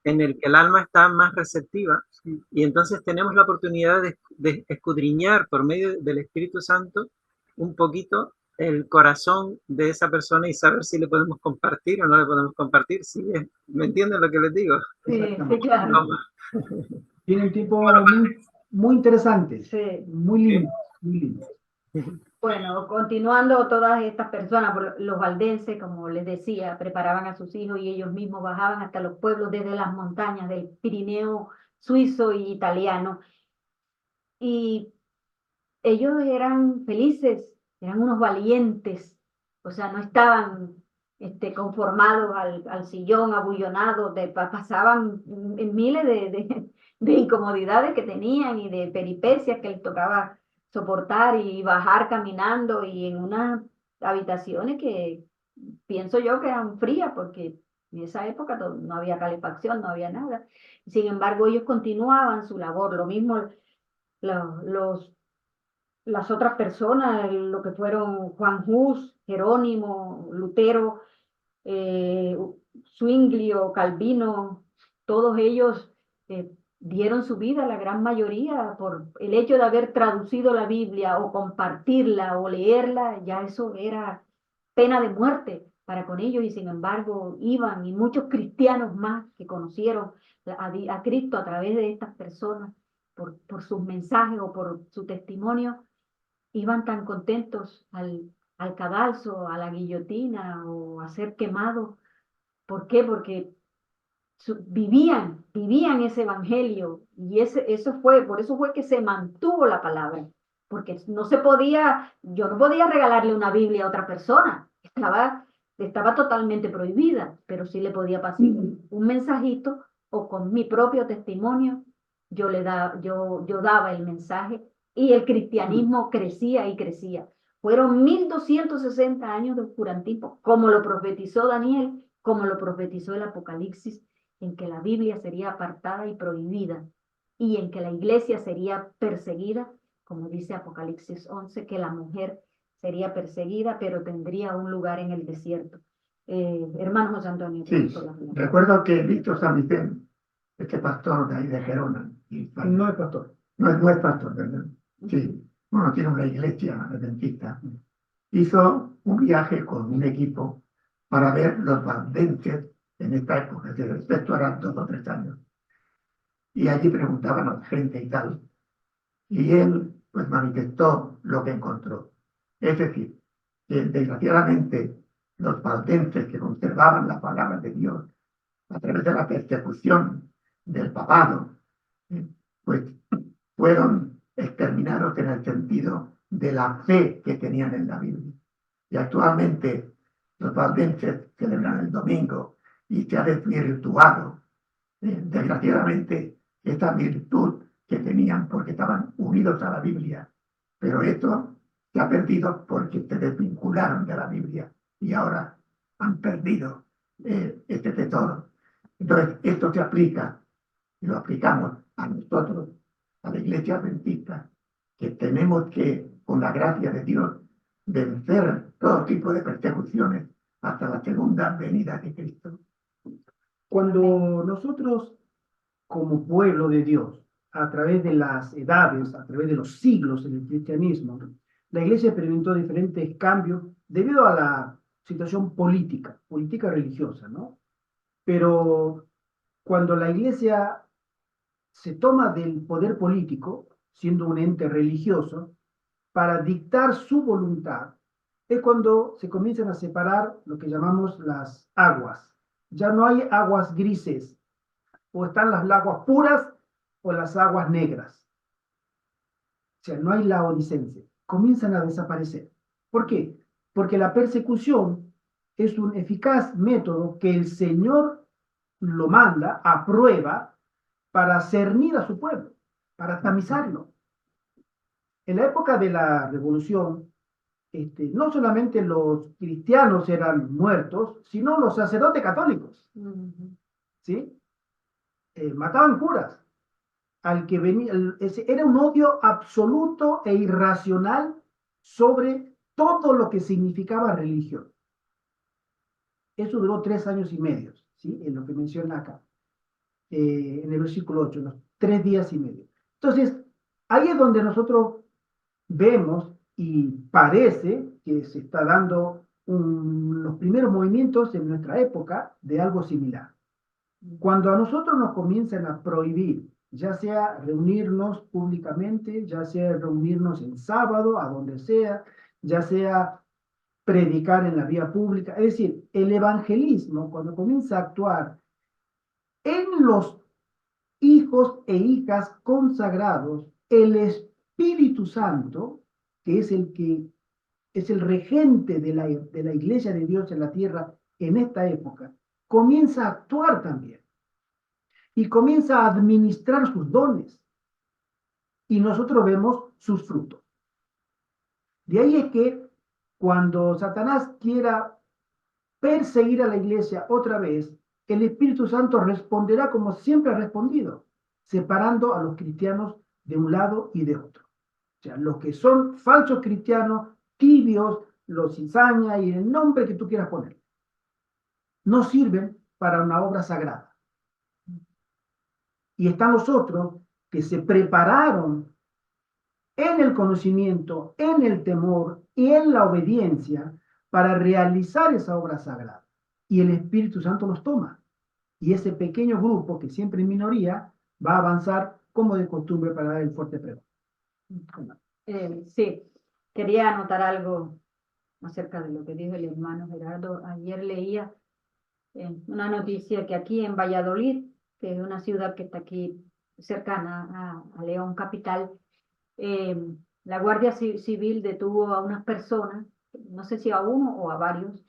en el que el alma está más receptiva, y entonces tenemos la oportunidad de escudriñar por medio del Espíritu Santo un poquito el corazón de esa persona y saber si le podemos compartir o no le podemos compartir. ¿Sí? ¿Me entienden lo que les digo? Sí, claro. Tiene un tiempo muy interesante, sí, muy lindo, muy lindo. Bueno, continuando, todas estas personas, los valdenses, como les decía, preparaban a sus hijos y ellos mismos bajaban hasta los pueblos desde las montañas del Pirineo suizo y italiano. Y ellos eran felices, eran unos valientes, o sea, no estaban conformados al sillón abullonado, pasaban en miles de incomodidades que tenían y de peripecias que les tocaba soportar y bajar caminando y en unas habitaciones que pienso yo que eran frías porque en esa época no había calefacción, no había nada. Sin embargo, ellos continuaban su labor, lo mismo los las otras personas, lo que fueron Juan Hus, Jerónimo, Lutero, eh, Zwinglio, Calvino, todos ellos dieron su vida, la gran mayoría, por el hecho de haber traducido la Biblia o compartirla o leerla, ya eso era pena de muerte para con ellos y sin embargo iban y muchos cristianos más que conocieron a Cristo a través de estas personas por sus mensajes o por su testimonio iban tan contentos al cadalso, a la guillotina o a ser quemados. ¿Por qué? Porque vivían ese evangelio y por eso fue que se mantuvo la palabra, porque no se podía, yo no podía regalarle una Biblia a otra persona, estaba totalmente prohibida, pero sí le podía pasar un mensajito o con mi propio testimonio, yo daba el mensaje y el cristianismo crecía y crecía. Fueron 1260 años de oscurantismo, como lo profetizó Daniel, como lo profetizó el Apocalipsis, en que la Biblia sería apartada y prohibida y en que la iglesia sería perseguida, como dice Apocalipsis 11, que la mujer sería perseguida, pero tendría un lugar en el desierto. Hermano José Antonio. Sí, recuerdo que Víctor San Vicente, este pastor de ahí de Gerona, no es pastor. No es pastor, ¿verdad? Sí, bueno, tiene una iglesia adventista. Hizo un viaje con un equipo para ver los valdenses en esta época, es decir, esto eran 2 o 3 años. Y allí preguntaban a la gente y tal. Y él, pues, manifestó lo que encontró. Es decir, que desgraciadamente los valdenses que conservaban la palabra de Dios a través de la persecución del papado, pues fueron exterminados en el sentido de la fe que tenían en la Biblia. Y actualmente los valdenses celebran el domingo y se ha desvirtuado, desgraciadamente, esta virtud que tenían porque estaban unidos a la Biblia. Pero esto se ha perdido porque se desvincularon de la Biblia y ahora han perdido este tesoro. Entonces, esto se aplica y lo aplicamos a nosotros, a la iglesia adventista, que tenemos que, con la gracia de Dios, vencer todo tipo de persecuciones hasta la segunda venida de Cristo. Cuando nosotros, como pueblo de Dios, a través de las edades, a través de los siglos en el cristianismo, la iglesia experimentó diferentes cambios debido a la situación política religiosa, ¿no? Pero cuando la iglesia se toma del poder político, siendo un ente religioso, para dictar su voluntad, es cuando se comienzan a separar lo que llamamos las aguas. Ya no hay aguas grises, o están las aguas puras o las aguas negras. O sea, no hay laodicense. Comienzan a desaparecer. ¿Por qué? Porque la persecución es un eficaz método que el Señor lo manda, aprueba, para cernir a su pueblo, para tamizarlo. En la época de la Revolución, no solamente los cristianos eran muertos, sino los sacerdotes católicos. ¿Sí? Mataban curas. Al que venía, era un odio absoluto e irracional sobre todo lo que significaba religión. Eso duró 3 años y medio, ¿sí? En lo que menciona acá, en el versículo 8, los 3 días y medio. Entonces, ahí es donde nosotros vemos y parece que se está dando los primeros movimientos en nuestra época de algo similar. Cuando a nosotros nos comienzan a prohibir ya sea reunirnos públicamente, ya sea reunirnos el sábado, a donde sea, ya sea predicar en la vía pública. Es decir, el evangelismo, cuando comienza a actuar en los hijos e hijas consagrados, el Espíritu Santo, que es el regente de la iglesia de Dios en la tierra en esta época, comienza a actuar también y comienza a administrar sus dones. Y nosotros vemos sus frutos. De ahí es que cuando Satanás quiera perseguir a la iglesia otra vez, el Espíritu Santo responderá como siempre ha respondido, separando a los cristianos de un lado y de otro. O sea, los que son falsos cristianos, tibios, los cizaña y el nombre que tú quieras poner, no sirven para una obra sagrada. Y están los otros que se prepararon en el conocimiento, en el temor y en la obediencia para realizar esa obra sagrada. Y el Espíritu Santo los toma. Y ese pequeño grupo, que siempre en minoría, va a avanzar como de costumbre para dar el fuerte pregón. Sí, quería anotar algo acerca de lo que dijo el hermano Gerardo. Ayer leía una noticia que aquí en Valladolid, que es una ciudad que está aquí cercana a León capital, la Guardia Civil detuvo a unas personas, no sé si a uno o a varios,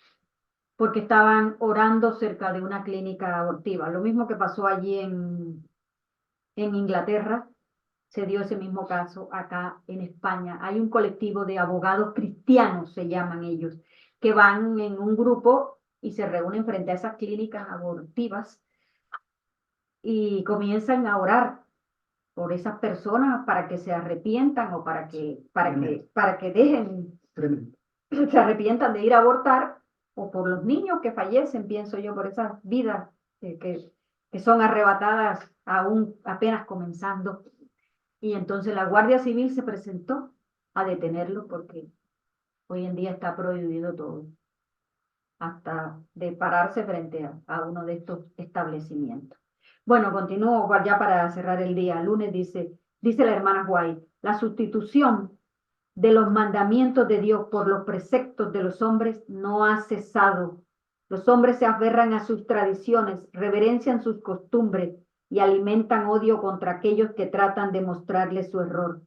porque estaban orando cerca de una clínica abortiva. Lo mismo que pasó allí en Inglaterra, se dio ese mismo caso acá en España. Hay un colectivo de abogados cristianos, se llaman ellos, que van en un grupo y se reúnen frente a esas clínicas abortivas y comienzan a orar por esas personas para que se arrepientan o para que dejen, Tremendo. se arrepientan de ir a abortar, o por los niños que fallecen, pienso yo, por esas vidas que son arrebatadas aún apenas comenzando. Y entonces la Guardia Civil se presentó a detenerlo porque hoy en día está prohibido todo, hasta de pararse frente a uno de estos establecimientos. Bueno, continúo ya para cerrar el día. Lunes dice la hermana White, la sustitución de los mandamientos de Dios por los preceptos de los hombres no ha cesado. Los hombres se aferran a sus tradiciones, reverencian sus costumbres y alimentan odio contra aquellos que tratan de mostrarles su error.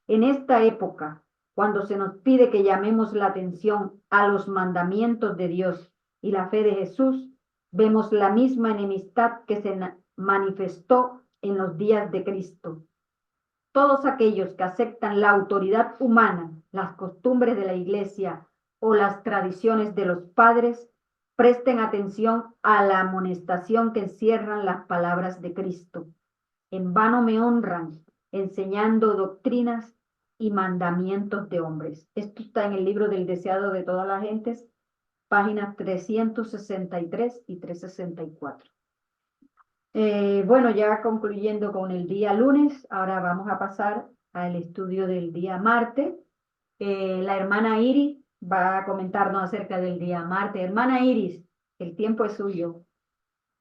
En esta época, cuando se nos pide que llamemos la atención a los mandamientos de Dios y la fe de Jesús, vemos la misma enemistad que se manifestó en los días de Cristo. Todos aquellos que aceptan la autoridad humana, las costumbres de la iglesia o las tradiciones de los padres, presten atención a la amonestación que encierran las palabras de Cristo. En vano me honran, enseñando doctrinas y mandamientos de hombres. Esto está en el libro del deseado de todas las gentes, páginas 363 y 364. Bueno, ya concluyendo con el día lunes, ahora vamos a pasar al estudio del día martes. La hermana Iris va a comentarnos acerca del día martes. Hermana Iris, el tiempo es suyo.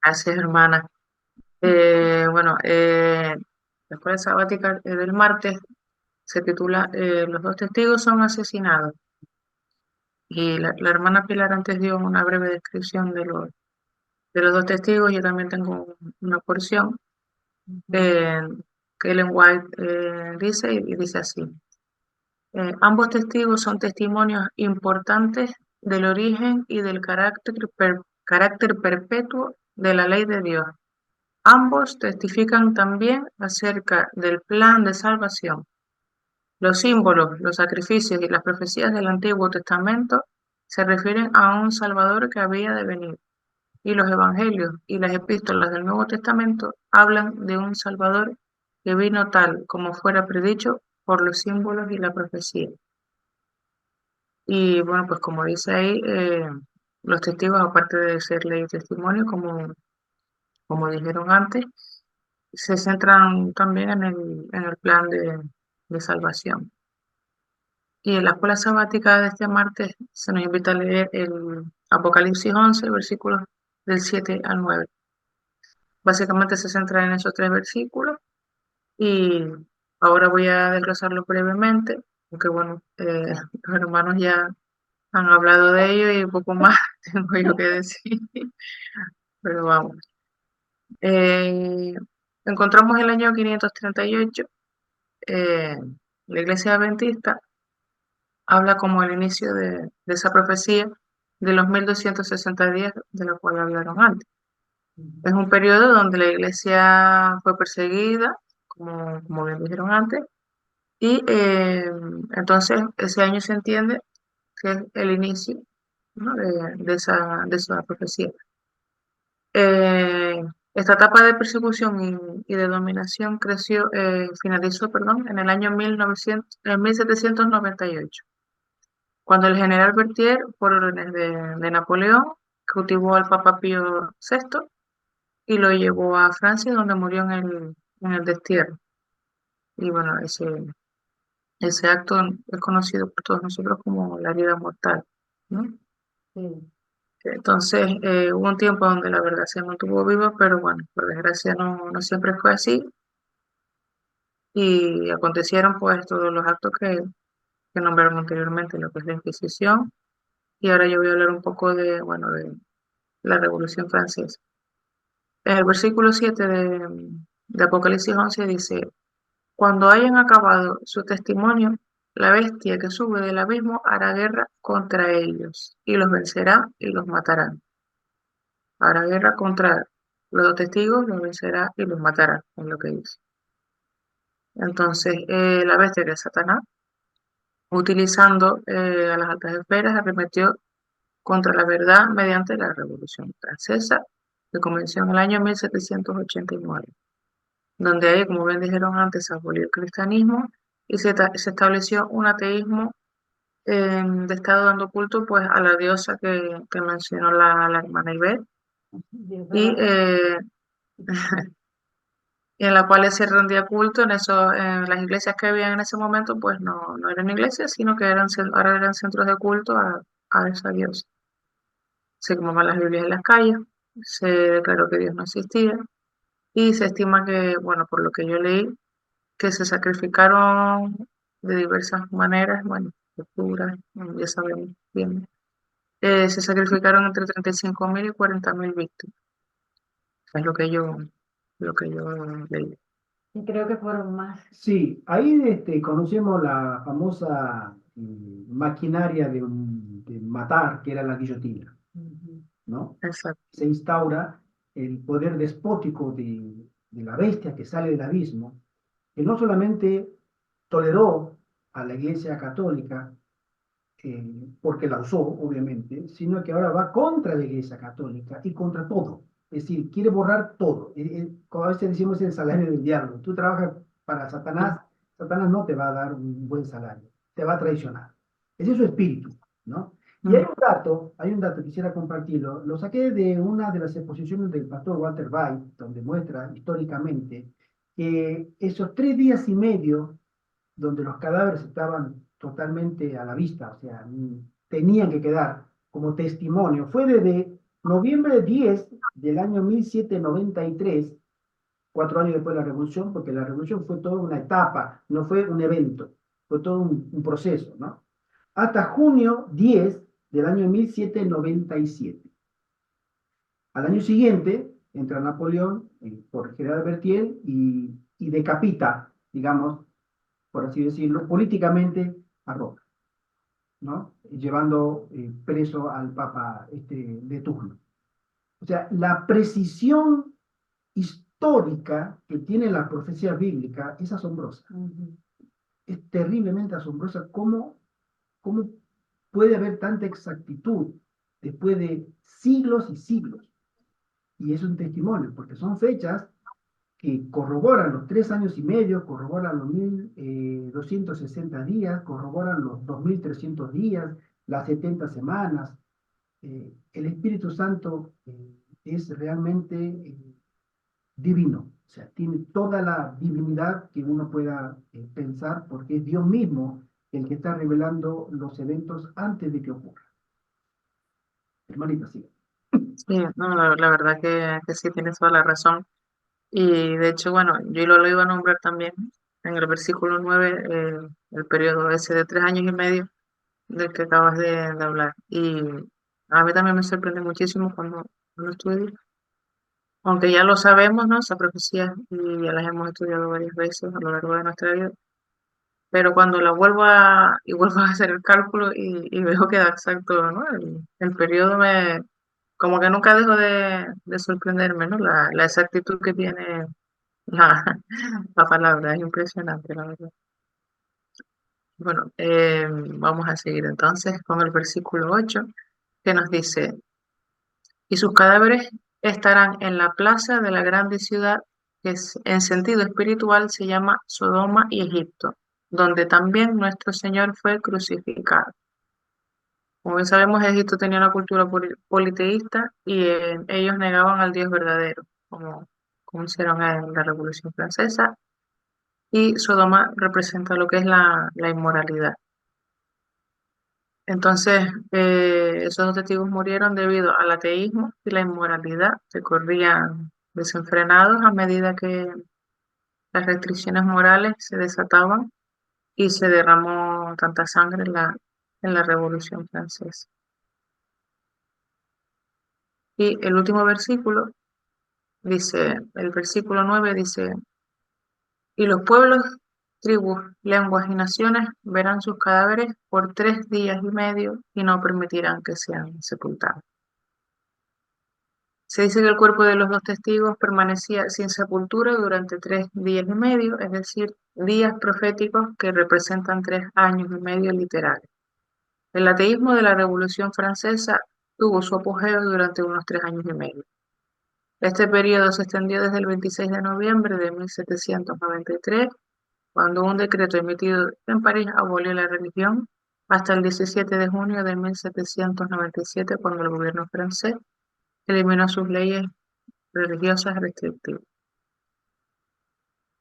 Gracias, hermana. Bueno, la escuela sabática del martes se titula Los dos testigos son asesinados. Y la hermana Pilar antes dio una breve descripción de los dos testigos. Yo también tengo una porción que Ellen White dice y dice así. Ambos testigos son testimonios importantes del origen y del carácter perpetuo de la ley de Dios. Ambos testifican también acerca del plan de salvación. Los símbolos, los sacrificios y las profecías del Antiguo Testamento se refieren a un Salvador que había de venir, y los evangelios y las epístolas del Nuevo Testamento hablan de un Salvador que vino tal como fuera predicho por los símbolos y la profecía. Y bueno, pues como dice ahí, los testigos, aparte de ser ley y testimonio, como dijeron antes, se centran también en el plan de salvación. Y en la escuela sabática de este martes se nos invita a leer el Apocalipsis 11, versículos del 7 al 9. Básicamente se centra en esos tres versículos Y ahora voy a desglosarlo brevemente, porque bueno, los hermanos ya han hablado de ello y un poco más tengo yo que decir, pero vamos. Eh, Encontramos el año 538, eh, la Iglesia Adventista habla como el inicio de esa profecía de los 1260 días de la cual hablaron antes. Es un periodo donde la Iglesia fue perseguida, como bien dijeron antes, y entonces ese año se entiende que es el inicio, ¿no? de esa profecía. Eh, Esta etapa de persecución y de dominación finalizó, perdón, en el año 1798, cuando el general Berthier, por órdenes de Napoleón, cautivó al Papa Pío VI y lo llevó a Francia, donde murió en el destierro. Y bueno, ese acto es conocido por todos nosotros como la herida mortal, ¿no? Sí. Entonces, hubo un tiempo donde la verdad se mantuvo viva, pero bueno, por desgracia no siempre fue así y acontecieron pues todos los actos que nombraron anteriormente, lo que es la Inquisición, y ahora yo voy a hablar un poco bueno, de la Revolución Francesa. En el versículo 7 de Apocalipsis 11 dice: Cuando hayan acabado su testimonio, la bestia que sube del abismo hará guerra contra ellos, y los vencerá y los matará. Hará guerra contra los dos testigos, los vencerá y los matará, es lo que dice. Entonces, la bestia que es Satanás, utilizando a las altas esferas, arremetió contra la verdad mediante la Revolución Francesa, que comenzó en el año 1789, donde ahí, como bien dijeron antes, se abolió el cristianismo y se estableció un ateísmo, de estado dando culto pues a la diosa que mencionó la hermana Ibet, Dios de y, la- y en la cual se rendía culto en las iglesias que había en ese momento, pues no eran iglesias, sino que ahora eran centros de culto a esa diosa. Se quemaban las Biblias en las calles, se declaró que Dios no existía, y se estima que, bueno, por lo que yo leí, que se sacrificaron de diversas maneras, bueno, culturas, ya sabemos bien, se sacrificaron entre 35.000 y 40.000 víctimas. Es lo que yo leí. Y creo que fueron más. Sí, ahí conocemos la famosa maquinaria de matar, que era la guillotina, Ujú. ¿no? Exacto. Se instaura el poder despótico de la bestia que sale del abismo, que no solamente toleró a la Iglesia Católica, porque la usó, obviamente, sino que ahora va contra la Iglesia Católica y contra todo. Es decir, quiere borrar todo. Como a veces decimos el salario del diablo. Tú trabajas para Satanás, Satanás no te va a dar un buen salario, te va a traicionar. Ese es su espíritu, ¿no? Y Mm. hay un dato, quisiera compartirlo. Lo saqué de una de las exposiciones del pastor Walter White, donde muestra históricamente que esos 3 días y medio donde los cadáveres estaban totalmente a la vista, o sea, tenían que quedar como testimonio. Fue desde noviembre 10 del año 1793, 4 años después de la Revolución, porque la Revolución fue toda una etapa, no fue un evento, fue todo un proceso, ¿no? Hasta junio 10 del año 1797. Al año siguiente entra Napoleón por General Berthier y decapita, digamos, por así decirlo, políticamente a Roma, ¿no? Llevando preso al Papa de turno. O sea, la precisión histórica que tiene la profecía bíblica es asombrosa. Ujú. Es terriblemente asombrosa cómo puede haber tanta exactitud después de siglos y siglos. Y es un testimonio, porque son fechas que corroboran los 3 años y medio, corroboran los 1260 días, corroboran los 2300 días, las 70 semanas. El Espíritu Santo es realmente divino, o sea, tiene toda la divinidad que uno pueda pensar, porque es Dios mismo el que está revelando los eventos antes de que ocurran. Hermanita, sí. Sí, no, la verdad que sí tienes toda la razón. Y de hecho, bueno, yo lo iba a nombrar también en el versículo 9, el periodo ese de 3 años y medio del que acabas de hablar. Y a mí también me sorprende muchísimo cuando estudio, aunque ya lo sabemos, ¿no? Esas profecías y ya las hemos estudiado varias veces a lo largo de nuestra vida, pero cuando la vuelvo a hacer el cálculo y veo que da exacto, ¿no? El periodo como que nunca dejo de sorprenderme, ¿no? La exactitud que tiene la, la palabra, es impresionante, la verdad. Bueno, vamos a seguir entonces con el versículo 8 que nos dice, y sus cadáveres estarán en la plaza de la grande ciudad, que en sentido espiritual se llama Sodoma y Egipto, donde también nuestro Señor fue crucificado. Como bien sabemos, Egipto tenía una cultura politeísta y ellos negaban al Dios verdadero, como hicieron en la Revolución Francesa, y Sodoma representa lo que es la inmoralidad. Entonces, esos dos testigos murieron debido al ateísmo y la inmoralidad que corrían desenfrenados a medida que las restricciones morales se desataban y se derramó tanta sangre en la Revolución Francesa. Y el último versículo dice, el versículo 9 dice, y los pueblos, tribus, lenguas y naciones verán sus cadáveres por 3 días y medio y no permitirán que sean sepultados. Se dice que el cuerpo de los dos testigos permanecía sin sepultura durante 3 días y medio, es decir, días proféticos que representan 3 años y medio literales. El ateísmo de la Revolución Francesa tuvo su apogeo durante unos 3 años y medio. Este periodo se extendió desde el 26 de noviembre de 1793, cuando un decreto emitido en París abolió la religión, hasta el 17 de junio de 1797, cuando el gobierno francés eliminó sus leyes religiosas restrictivas.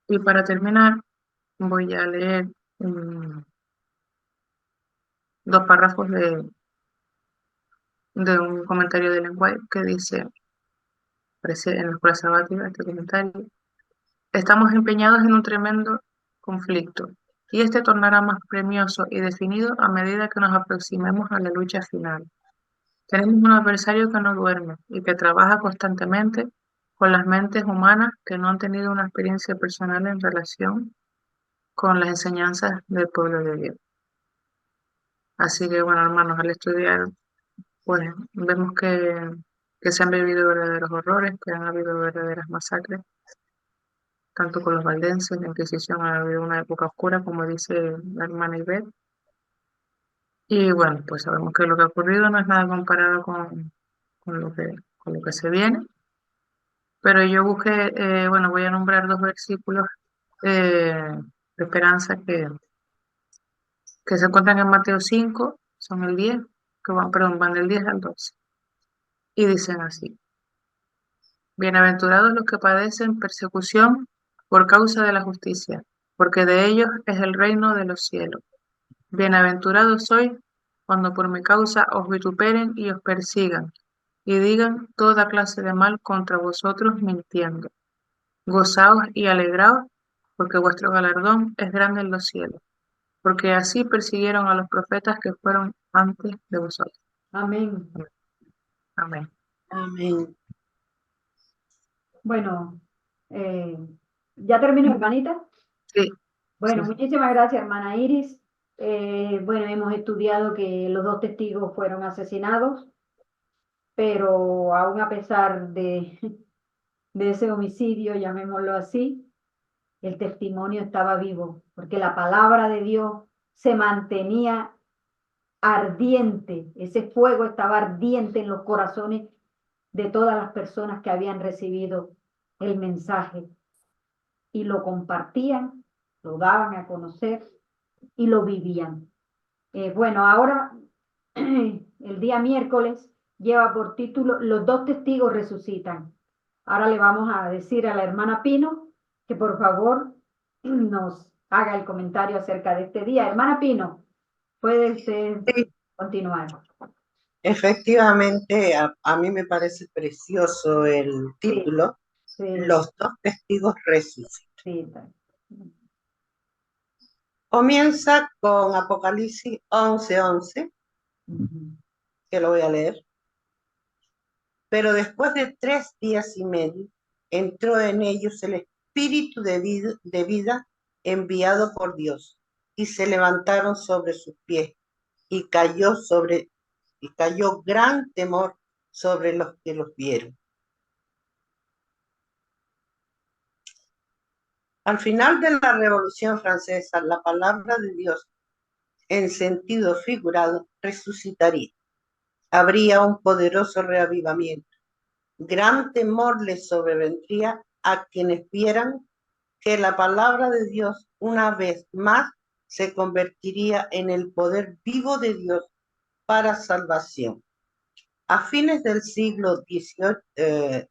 Y para terminar, voy a leer 2 párrafos de un comentario de lenguaje que dice, aparece en la escuela sabática este comentario, estamos empeñados en un tremendo conflicto, y este tornará más premioso y definido a medida que nos aproximemos a la lucha final. Tenemos un adversario que no duerme y que trabaja constantemente con las mentes humanas que no han tenido una experiencia personal en relación con las enseñanzas del pueblo de Dios. Así que, bueno, hermanos, al estudiar, pues vemos que se han vivido verdaderos horrores, que han habido verdaderas masacres, tanto con los valdenses, la Inquisición ha habido una época oscura, como dice la hermana Ivette. Y bueno, pues sabemos que lo que ha ocurrido no es nada comparado con lo que se viene. Pero yo busqué, bueno, voy a nombrar 2 versículos de esperanza que se encuentran en Mateo 5, son el 10, van del 10 al 12. Y dicen así, bienaventurados los que padecen persecución por causa de la justicia, porque de ellos es el reino de los cielos. Bienaventurados sois cuando por mi causa os vituperen y os persigan, y digan toda clase de mal contra vosotros mintiendo. Gozaos y alegraos, porque vuestro galardón es grande en los cielos, porque así persiguieron a los profetas que fueron antes de vosotros. Amén. Amén. Amén. Bueno, ¿ya terminó, hermanita? Sí, Bueno, sí. muchísimas gracias, hermana Iris. Bueno, hemos estudiado que los dos testigos fueron asesinados, pero aún a pesar de ese homicidio, llamémoslo así, el testimonio estaba vivo, porque la palabra de Dios se mantenía ardiente, ese fuego estaba ardiente en los corazones de todas las personas que habían recibido el mensaje y lo compartían, lo daban a conocer y lo vivían. Bueno, ahora el día miércoles lleva por título Los dos testigos resucitan. Ahora le vamos a decir a la hermana Pino que por favor nos haga el comentario acerca de este día. Hermana Pino, puede usted Sí, continuar. efectivamente, a mí me parece precioso el Sí, título Sí, los dos testigos resucitan. sí, está. Comienza con Apocalipsis 11:11, Ujú. que lo voy a leer. Pero después de 3 días y medio, entró en ellos el espíritu de vida enviado por Dios, y se levantaron sobre sus pies, y cayó gran temor sobre los que los vieron. Al final de la Revolución Francesa, la palabra de Dios, en sentido figurado, resucitaría. Habría un poderoso reavivamiento. Gran temor les sobrevendría a quienes vieran que la palabra de Dios una vez más se convertiría en el poder vivo de Dios para salvación. A fines del siglo XVIII,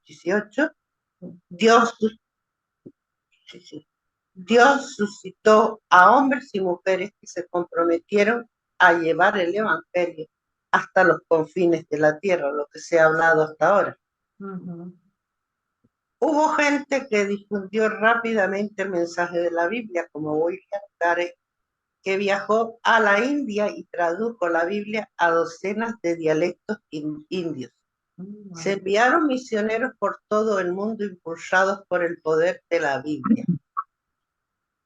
Dios suscitó a hombres y mujeres que se comprometieron a llevar el evangelio hasta los confines de la tierra, lo que se ha hablado hasta ahora. Ujú. Hubo gente que difundió rápidamente el mensaje de la Biblia, como William Carey, que viajó a la India y tradujo la Biblia a docenas de dialectos indios. Se enviaron misioneros por todo el mundo impulsados por el poder de la Biblia.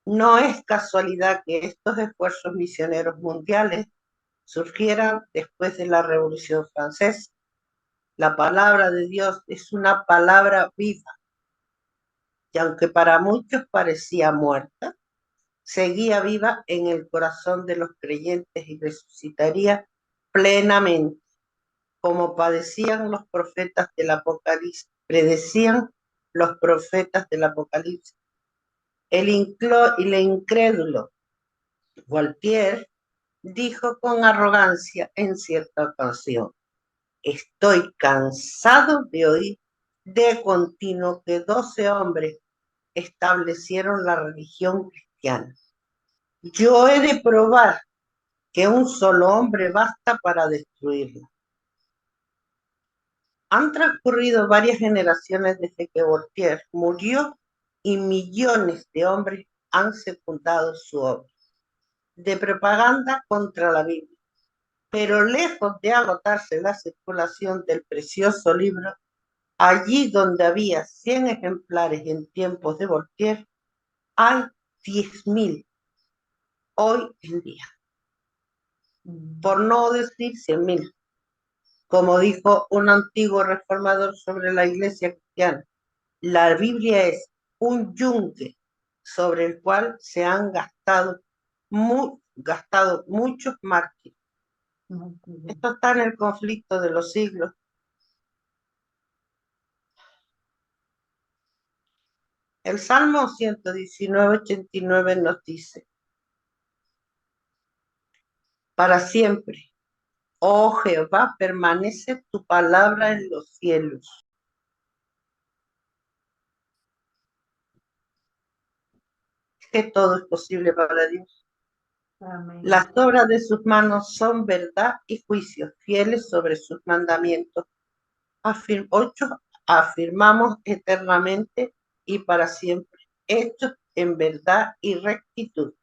No es casualidad que estos esfuerzos misioneros mundiales surgieran después de la Revolución Francesa. La palabra de Dios es una palabra viva, y aunque para muchos parecía muerta, seguía viva en el corazón de los creyentes y resucitaría plenamente, como predecían los profetas del Apocalipsis. El incrédulo Voltaire dijo con arrogancia en cierta ocasión: estoy cansado de oír de continuo que 12 hombres establecieron la religión cristiana. Yo he de probar que un solo hombre basta para destruirla. Han transcurrido varias generaciones desde que Voltaire murió y millones de hombres han secundado su obra de propaganda contra la Biblia. Pero lejos de agotarse la circulación del precioso libro, allí donde había 100 ejemplares en tiempos de Voltaire, hay 10.000 hoy en día, por no decir 100.000. Como dijo un antiguo reformador sobre la iglesia cristiana, la Biblia es un yunque sobre el cual se han gastado muchos mártires. Esto está en el conflicto de los siglos. El Salmo 119:89 nos dice: para siempre, oh Jehová, permanece tu palabra en los cielos. Que todo es posible para Dios. Amén. Las obras de sus manos son verdad y juicio, fieles sobre sus mandamientos. 8. Afirmamos eternamente y para siempre, hechos en verdad y rectitud.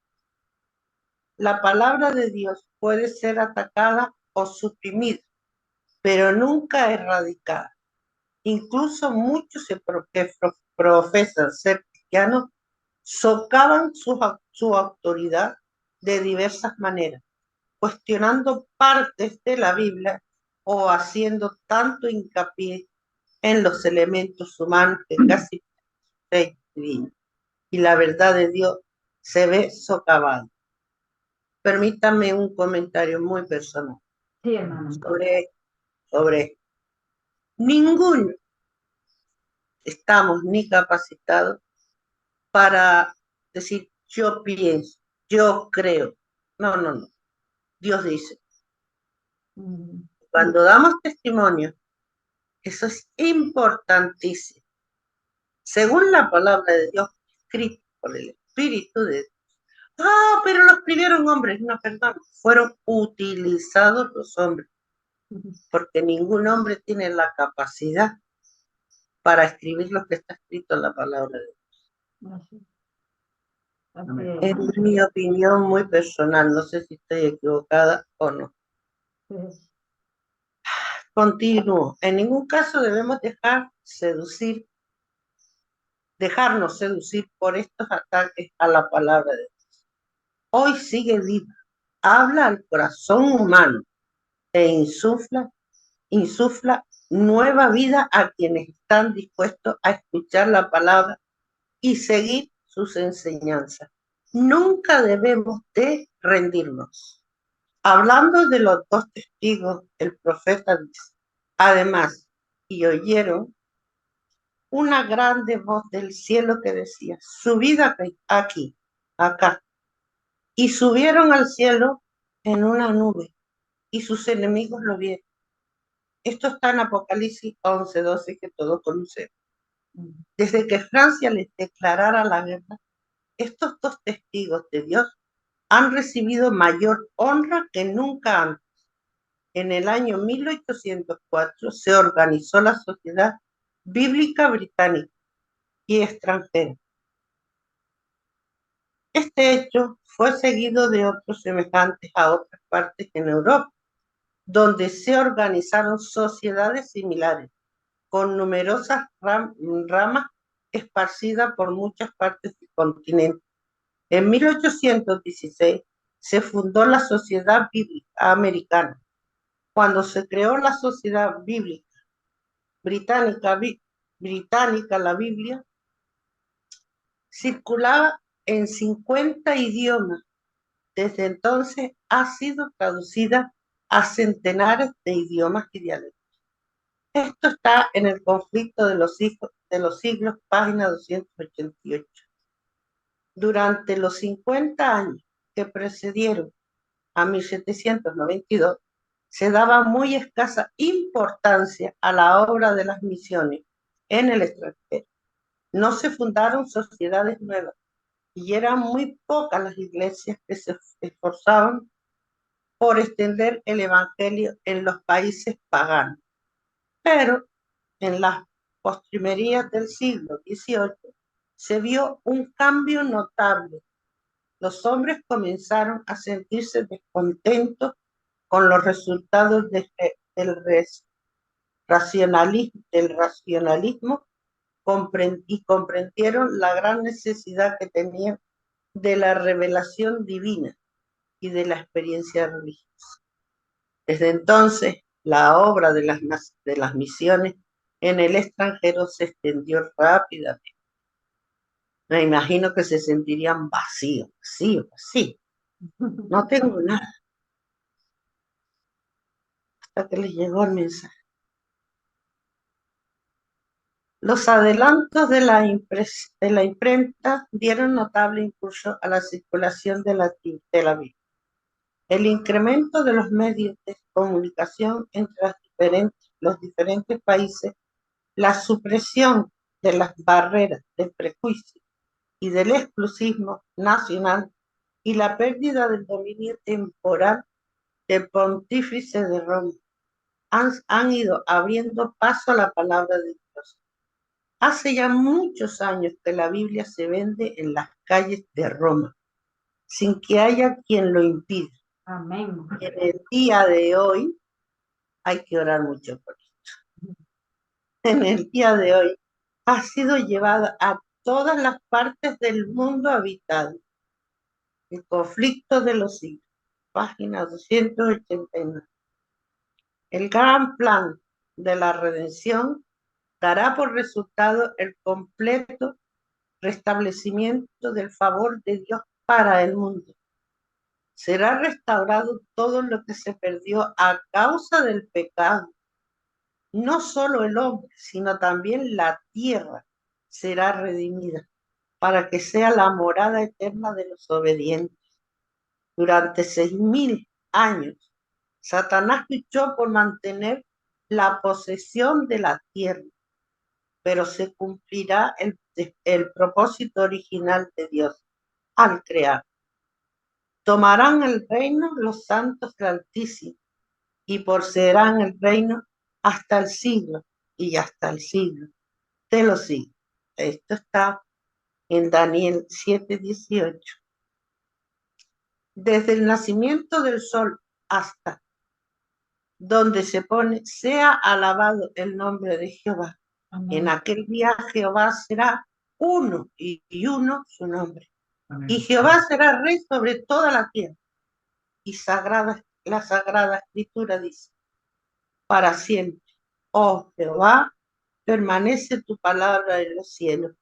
La palabra de Dios puede ser atacada o suprimida, pero nunca erradicada. Incluso muchos que profesan ser cristianos socavan su autoridad de diversas maneras, cuestionando partes de la Biblia o haciendo tanto hincapié en los elementos humanos que casi es divino, y la verdad de Dios se ve socavada. Permítame un comentario muy personal. Sí, hermano. Sobre ninguno estamos ni capacitados para decir yo pienso, yo creo. No. Dios dice. Cuando damos testimonio, eso es importantísimo. Según la palabra de Dios, escrita por el Espíritu de Dios. Pero los primeros hombres, no, perdón, fueron utilizados los hombres, porque ningún hombre tiene la capacidad para escribir lo que está escrito en la palabra de Dios. Así. Amén. Así Es mi opinión muy personal, no sé si estoy equivocada o no. es. Continúo. En ningún caso debemos dejarnos seducir por estos ataques a la palabra de Dios. Hoy sigue viva, habla al corazón humano e insufla nueva vida a quienes están dispuestos a escuchar la palabra y seguir sus enseñanzas. Nunca debemos de rendirnos. Hablando de los dos testigos, el profeta dice, además, y oyeron una grande voz del cielo que decía, subid aquí, acá. Y subieron al cielo en una nube, y sus enemigos lo vieron. Esto está en Apocalipsis 11:12, que todos conocemos. Desde que Francia les declarara la guerra, estos dos testigos de Dios han recibido mayor honra que nunca antes. En el año 1804 se organizó la Sociedad Bíblica Británica y extranjera. Este hecho fue seguido de otros semejantes a otras partes en Europa, donde se organizaron sociedades similares, con numerosas ramas esparcidas por muchas partes del continente. En 1816 se fundó la Sociedad Bíblica Americana. Cuando se creó la Sociedad Bíblica Británica, la Biblia circulaba en 50 idiomas. Desde entonces ha sido traducida a centenares de idiomas y dialectos. Esto está en el conflicto de los siglos, página 288. Durante los 50 años que precedieron a 1792, se daba muy escasa importancia a la obra de las misiones en el extranjero. No se fundaron sociedades nuevas y eran muy pocas las iglesias que se esforzaban por extender el evangelio en los países paganos. Pero en las postrimerías del siglo XVIII se vio un cambio notable. Los hombres comenzaron a sentirse descontentos con los resultados del racionalismo y comprendieron la gran necesidad que tenían de la revelación divina y de la experiencia religiosa. Desde entonces, la obra de las misiones en el extranjero se extendió rápidamente. Me imagino que se sentirían vacíos. No tengo nada. Hasta que les llegó el mensaje. Los adelantos de la imprenta dieron notable impulso a la circulación de la Biblia. El incremento de los medios de comunicación entre los diferentes países, la supresión de las barreras del prejuicio y del exclusismo nacional y la pérdida del dominio temporal del pontífice de Roma han ido abriendo paso a la palabra de Dios. Hace ya muchos años que la Biblia se vende en las calles de Roma, sin que haya quien lo impida. Amén. En el día de hoy, hay que orar mucho por esto. En el día de hoy, ha sido llevada a todas las partes del mundo habitado. El conflicto de los siglos, página 289. El gran plan de la redención dará por resultado el completo restablecimiento del favor de Dios para el mundo. Será restaurado todo lo que se perdió a causa del pecado. No solo el hombre, sino también la tierra será redimida para que sea la morada eterna de los obedientes. Durante 6.000 años, Satanás luchó por mantener la posesión de la tierra, pero se cumplirá el propósito original de Dios al crear. Tomarán el reino los santos del Altísimo y poseerán el reino hasta el siglo y hasta el siglo. de los siglos. Esto está en Daniel 7:18. Desde el nacimiento del sol hasta donde se pone, sea alabado el nombre de Jehová. Amén. En aquel día Jehová será uno y uno su nombre. Amén. Y Jehová será rey sobre toda la tierra. Y la sagrada escritura dice, para siempre, oh Jehová, permanece tu palabra en los cielos.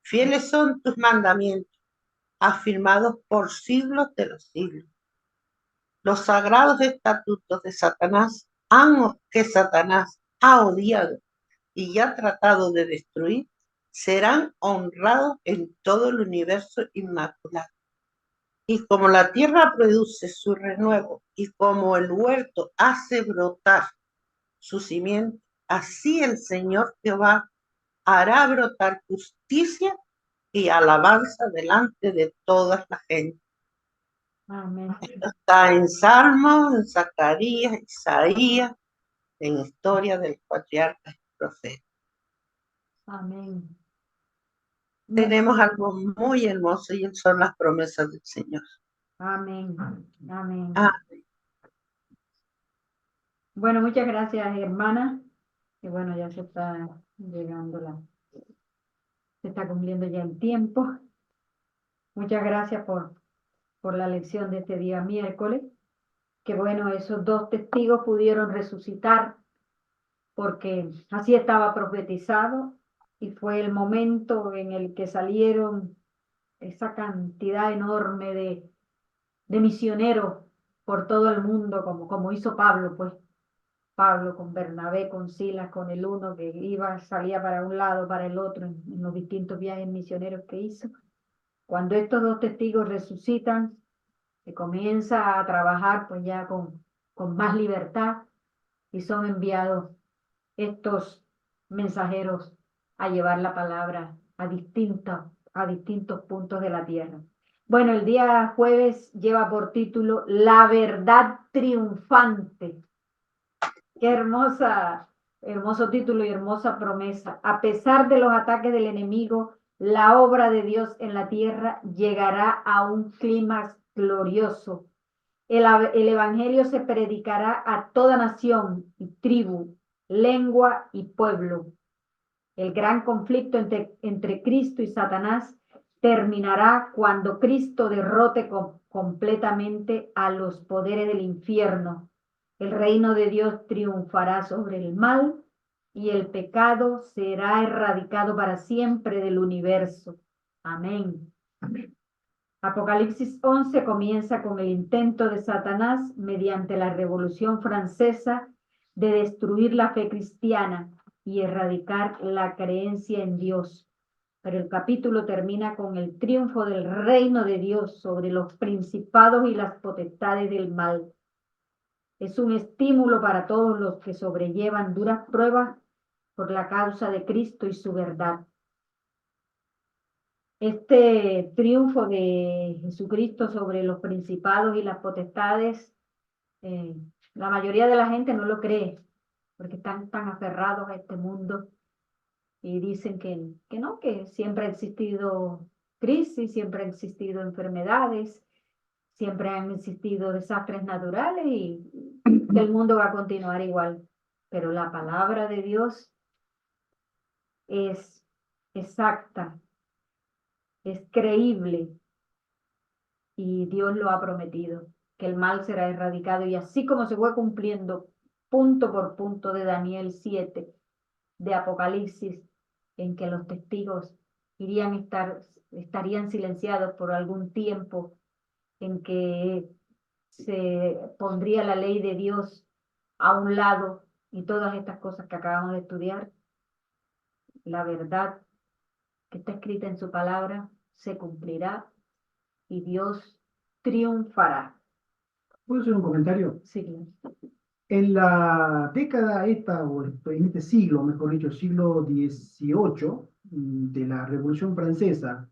Fieles son tus mandamientos, afirmados por siglos de los siglos. Los sagrados estatutos de Satanás que Satanás ha odiado y ha tratado de destruir, serán honrados en todo el universo inmaculado. Y como la tierra produce su renuevo y como el huerto hace brotar su simiente, así el Señor Jehová hará brotar justicia y alabanza delante de toda la gente. Amén. Esto está en Salmos, en Zacarías, Isaías, en Historia del Patriarca y Profeta. Amén. Tenemos algo muy hermoso y son las promesas del Señor. Amén. Amén. Ah, Bueno, muchas gracias, hermana. Y bueno, ya se está llegando se está cumpliendo ya el tiempo. Muchas gracias por la lección de este día miércoles. Que bueno, esos dos testigos pudieron resucitar porque así estaba profetizado y fue el momento en el que salieron esa cantidad enorme de misioneros por todo el mundo, como hizo Pablo, pues Pablo con Bernabé, con Silas, con el uno que salía para un lado, para el otro, en los distintos viajes misioneros que hizo. Cuando estos dos testigos resucitan, se comienza a trabajar pues ya con más libertad y son enviados estos mensajeros a llevar la palabra a distintos puntos de la tierra. Bueno, el día jueves lleva por título La verdad triunfante. Qué hermoso título y hermosa promesa. A pesar de los ataques del enemigo, la obra de Dios en la tierra llegará a un clímax glorioso. El evangelio se predicará a toda nación y tribu, lengua y pueblo. El gran conflicto entre Cristo y Satanás terminará cuando Cristo derrote completamente a los poderes del infierno. El reino de Dios triunfará sobre el mal y el pecado será erradicado para siempre del universo. Amén. Apocalipsis 11 comienza con el intento de Satanás mediante la Revolución Francesa de destruir la fe cristiana y erradicar la creencia en Dios. Pero el capítulo termina con el triunfo del reino de Dios sobre los principados y las potestades del mal. Es un estímulo para todos los que sobrellevan duras pruebas por la causa de Cristo y su verdad. Este triunfo de Jesucristo sobre los principados y las potestades, la mayoría de la gente no lo cree, porque están tan aferrados a este mundo y dicen que no, que siempre ha existido crisis, siempre han existido enfermedades, siempre han existido desastres naturales y que el mundo va a continuar igual. Pero la palabra de Dios es exacta, es creíble y Dios lo ha prometido, que el mal será erradicado. Y así como se fue cumpliendo punto por punto de Daniel 7, de Apocalipsis, en que los testigos estarían silenciados por algún tiempo, en que se pondría la ley de Dios a un lado y todas estas cosas que acabamos de estudiar, la verdad que está escrita en su palabra se cumplirá y Dios triunfará. ¿Puedo hacer un comentario? Sí. En la década esta, o en este siglo, mejor dicho, siglo XVIII, de la Revolución Francesa,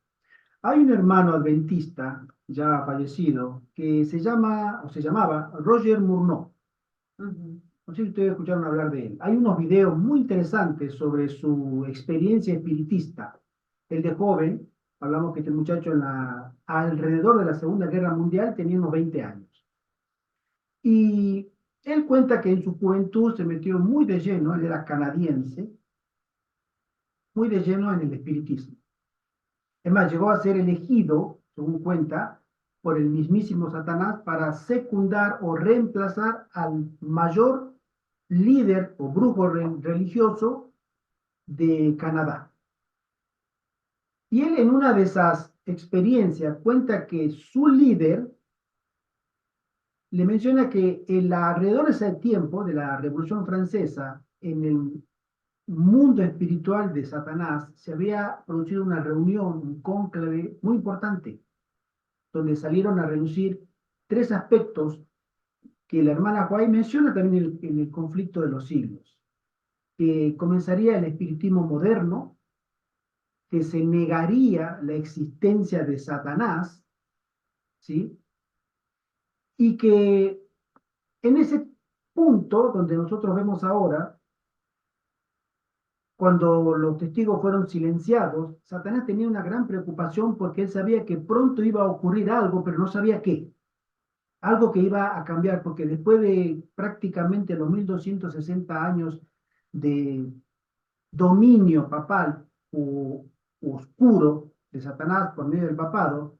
hay un hermano adventista, ya fallecido, que se llamaba Roger Murnau. No sé si ustedes escucharon hablar de él. Hay unos videos muy interesantes sobre su experiencia espiritista. El de joven, hablamos que este muchacho alrededor de la Segunda Guerra Mundial tenía unos 20 años. Y él cuenta que en su juventud se metió muy de lleno, él era canadiense, muy de lleno en el espiritismo. Es más, llegó a ser elegido, según cuenta, por el mismísimo Satanás para secundar o reemplazar al mayor líder o brujo religioso de Canadá. Y él en una de esas experiencias cuenta que su líder le menciona que alrededor de ese tiempo de la Revolución Francesa, en el mundo espiritual de Satanás, se había producido una reunión, un cónclave muy importante, donde salieron a relucir tres aspectos que la hermana White menciona también en el conflicto de los siglos. Que comenzaría el espiritismo moderno, que se negaría la existencia de Satanás, ¿sí? Y que en ese punto donde nosotros vemos ahora, cuando los testigos fueron silenciados, Satanás tenía una gran preocupación porque él sabía que pronto iba a ocurrir algo, pero no sabía qué. Algo que iba a cambiar, porque después de prácticamente los 1260 años de dominio papal o oscuro de Satanás por medio del papado,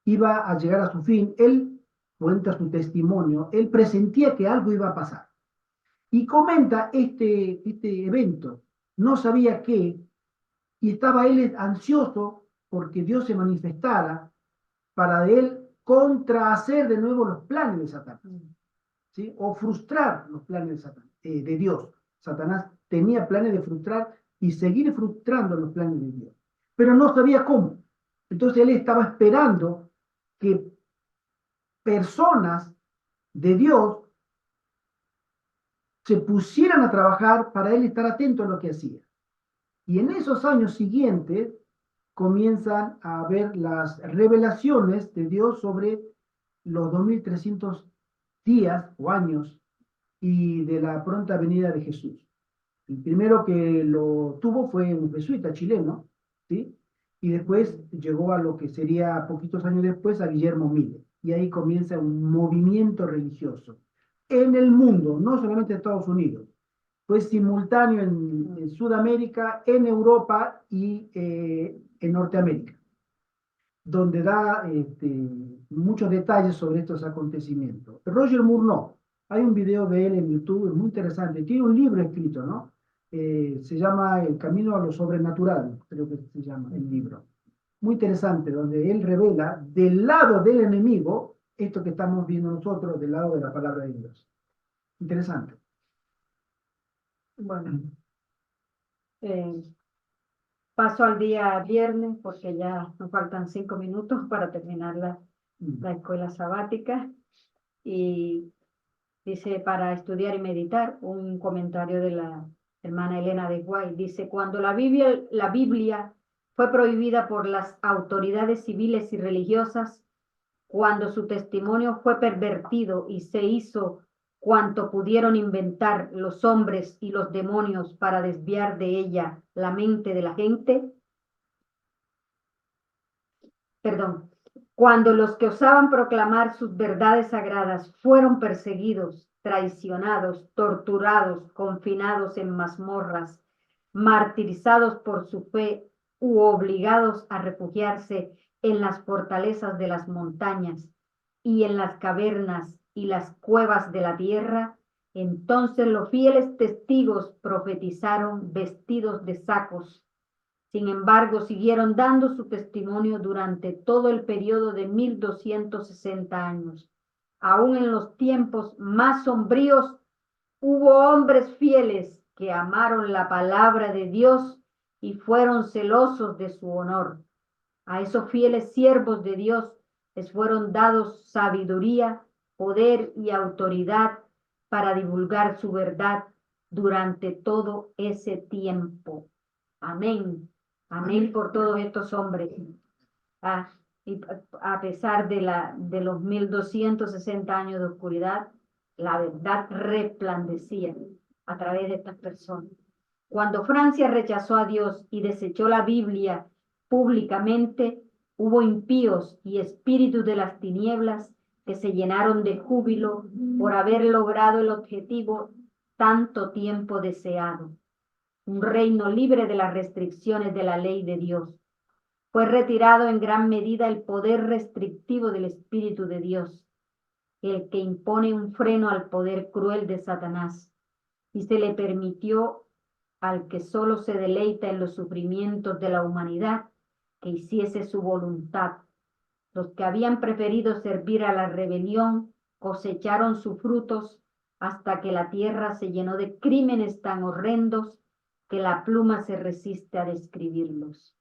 iba a llegar a su fin. Él cuenta su testimonio, él presentía que algo iba a pasar. Y comenta este evento, no sabía qué, y estaba él ansioso porque Dios se manifestara para de él contrahacer de nuevo los planes de Satanás, ¿sí? O frustrar los planes de Satanás, de Dios. Satanás tenía planes de frustrar y seguir frustrando los planes de Dios, pero no sabía cómo. Entonces él estaba esperando que personas de Dios se pusieran a trabajar para él estar atento a lo que hacía. Y en esos años siguientes comienzan a ver las revelaciones de Dios sobre los 2300 días o años y de la pronta venida de Jesús. El primero que lo tuvo fue un jesuita chileno, ¿sí? Y después llegó a lo que sería, poquitos años después, a Guillermo Miller. Y ahí comienza un movimiento religioso en el mundo, no solamente en Estados Unidos. Fue simultáneo en Sudamérica, en Europa y en Norteamérica, donde da muchos detalles sobre estos acontecimientos. Roger Moore no. Hay un video de él en YouTube muy interesante. Tiene un libro escrito, ¿no? Se llama El Camino a lo Sobrenatural, creo que se llama el libro. Muy interesante, donde él revela del lado del enemigo esto que estamos viendo nosotros, del lado de la palabra de Dios. Interesante. Bueno, paso al día viernes porque ya nos faltan 5 minutos para terminar la escuela sabática. Y dice, para estudiar y meditar, un comentario de la hermana Elena de White. Dice, cuando la Biblia fue prohibida por las autoridades civiles y religiosas, cuando su testimonio fue pervertido y se hizo cuanto pudieron inventar los hombres y los demonios para desviar de ella la mente de la gente, perdón, cuando los que osaban proclamar sus verdades sagradas fueron perseguidos, traicionados, torturados, confinados en mazmorras, martirizados por su fe u obligados a refugiarse en las fortalezas de las montañas y en las cavernas y las cuevas de la tierra, entonces los fieles testigos profetizaron vestidos de sacos. Sin embargo, siguieron dando su testimonio durante todo el periodo de 1260 años. Aún en los tiempos más sombríos, hubo hombres fieles que amaron la palabra de Dios y fueron celosos de su honor. A esos fieles siervos de Dios les fueron dados sabiduría, poder y autoridad para divulgar su verdad durante todo ese tiempo. Amén. Amén por todos estos hombres. Y a pesar de los 1260 años de oscuridad, La verdad resplandecía a través de estas personas. Cuando Francia rechazó a Dios y desechó la Biblia públicamente, hubo impíos y espíritus de las tinieblas que se llenaron de júbilo por haber logrado el objetivo tanto tiempo deseado. Un reino libre de las restricciones de la ley de Dios. Fue retirado en gran medida el poder restrictivo del Espíritu de Dios, el que impone un freno al poder cruel de Satanás, y se le permitió al que solo se deleita en los sufrimientos de la humanidad, que hiciese su voluntad. Los que habían preferido servir a la rebelión cosecharon sus frutos hasta que la tierra se llenó de crímenes tan horrendos que la pluma se resiste a describirlos.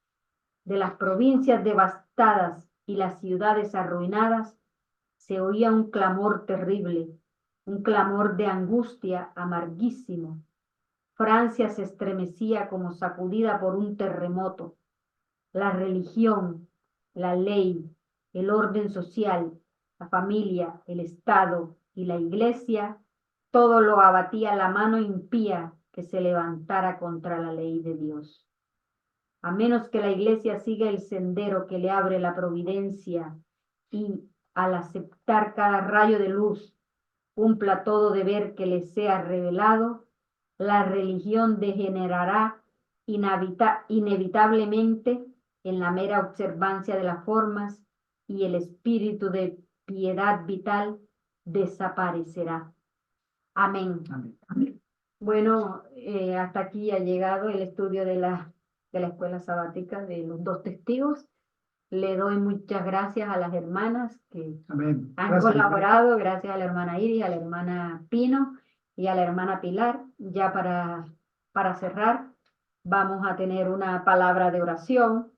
De las provincias devastadas y las ciudades arruinadas se oía un clamor terrible, un clamor de angustia amarguísimo. Francia se estremecía como sacudida por un terremoto. La religión, la ley, el orden social, la familia, el Estado y la Iglesia, todo lo abatía la mano impía que se levantara contra la ley de Dios. A menos que la Iglesia siga el sendero que le abre la providencia y, al aceptar cada rayo de luz, cumpla todo deber que le sea revelado, la religión degenerará inevitablemente en la mera observancia de las formas y el espíritu de piedad vital desaparecerá. Amén. Amén. Bueno, hasta aquí ha llegado el estudio de la escuela sabática de los dos testigos. Le doy muchas gracias a las hermanas que Amén. han Gracias. colaborado, gracias a la hermana Iris, a la hermana Pino y a la hermana Pilar. Ya para cerrar, vamos a tener una palabra de oración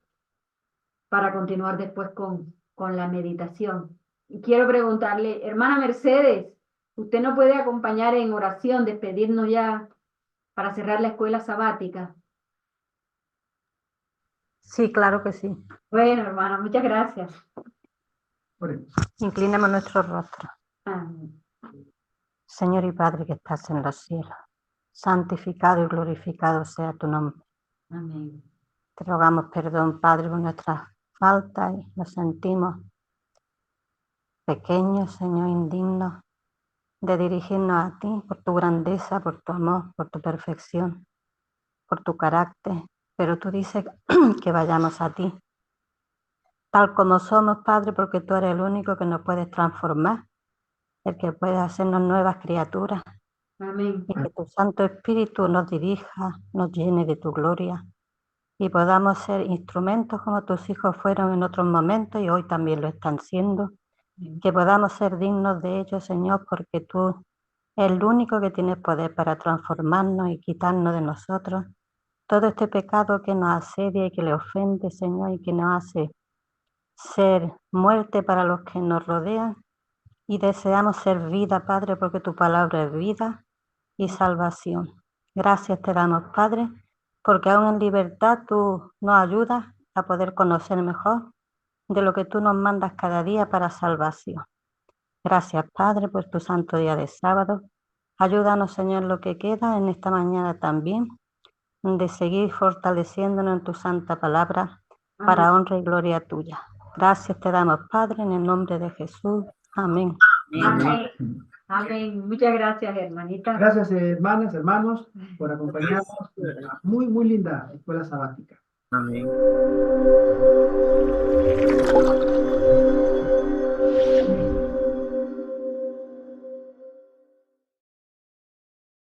para continuar después con la meditación. Y quiero preguntarle, hermana Mercedes, ¿usted nos puede acompañar en oración, despedirnos ya para cerrar la escuela sabática? Sí, claro que sí. Bueno, hermana, muchas gracias. Oremos. Inclinemos nuestro rostro. Amén. Señor y Padre que estás en los cielos, santificado y glorificado sea tu nombre. Amén. Te rogamos perdón, Padre, por nuestras faltas y nos sentimos pequeños, Señor, indignos de dirigirnos a ti por tu grandeza, por tu amor, por tu perfección, por tu carácter. Pero tú dices que vayamos a ti, tal como somos, Padre, porque tú eres el único que nos puedes transformar, el que puede hacernos nuevas criaturas. Amén. Y que tu Santo Espíritu nos dirija, nos llene de tu gloria y podamos ser instrumentos como tus hijos fueron en otros momentos y hoy también lo están siendo. Que podamos ser dignos de ellos, Señor, porque tú eres el único que tienes poder para transformarnos y quitarnos de nosotros todo este pecado que nos asedia y que le ofende, Señor, y que nos hace ser muerte para los que nos rodean. Y deseamos ser vida, Padre, porque tu palabra es vida y salvación. Gracias te damos, Padre, porque aún en libertad tú nos ayudas a poder conocer mejor de lo que tú nos mandas cada día para salvación. Gracias, Padre, por tu santo día de sábado. Ayúdanos, Señor, lo que queda en esta mañana también, de seguir fortaleciéndonos en tu santa palabra para honra y gloria tuya. Gracias te damos, Padre, en el nombre de Jesús. Amén. Amén. Amén. Muchas gracias, hermanita. Gracias, hermanas, hermanos, por acompañarnos en esta muy, muy linda escuela sabática. Amén.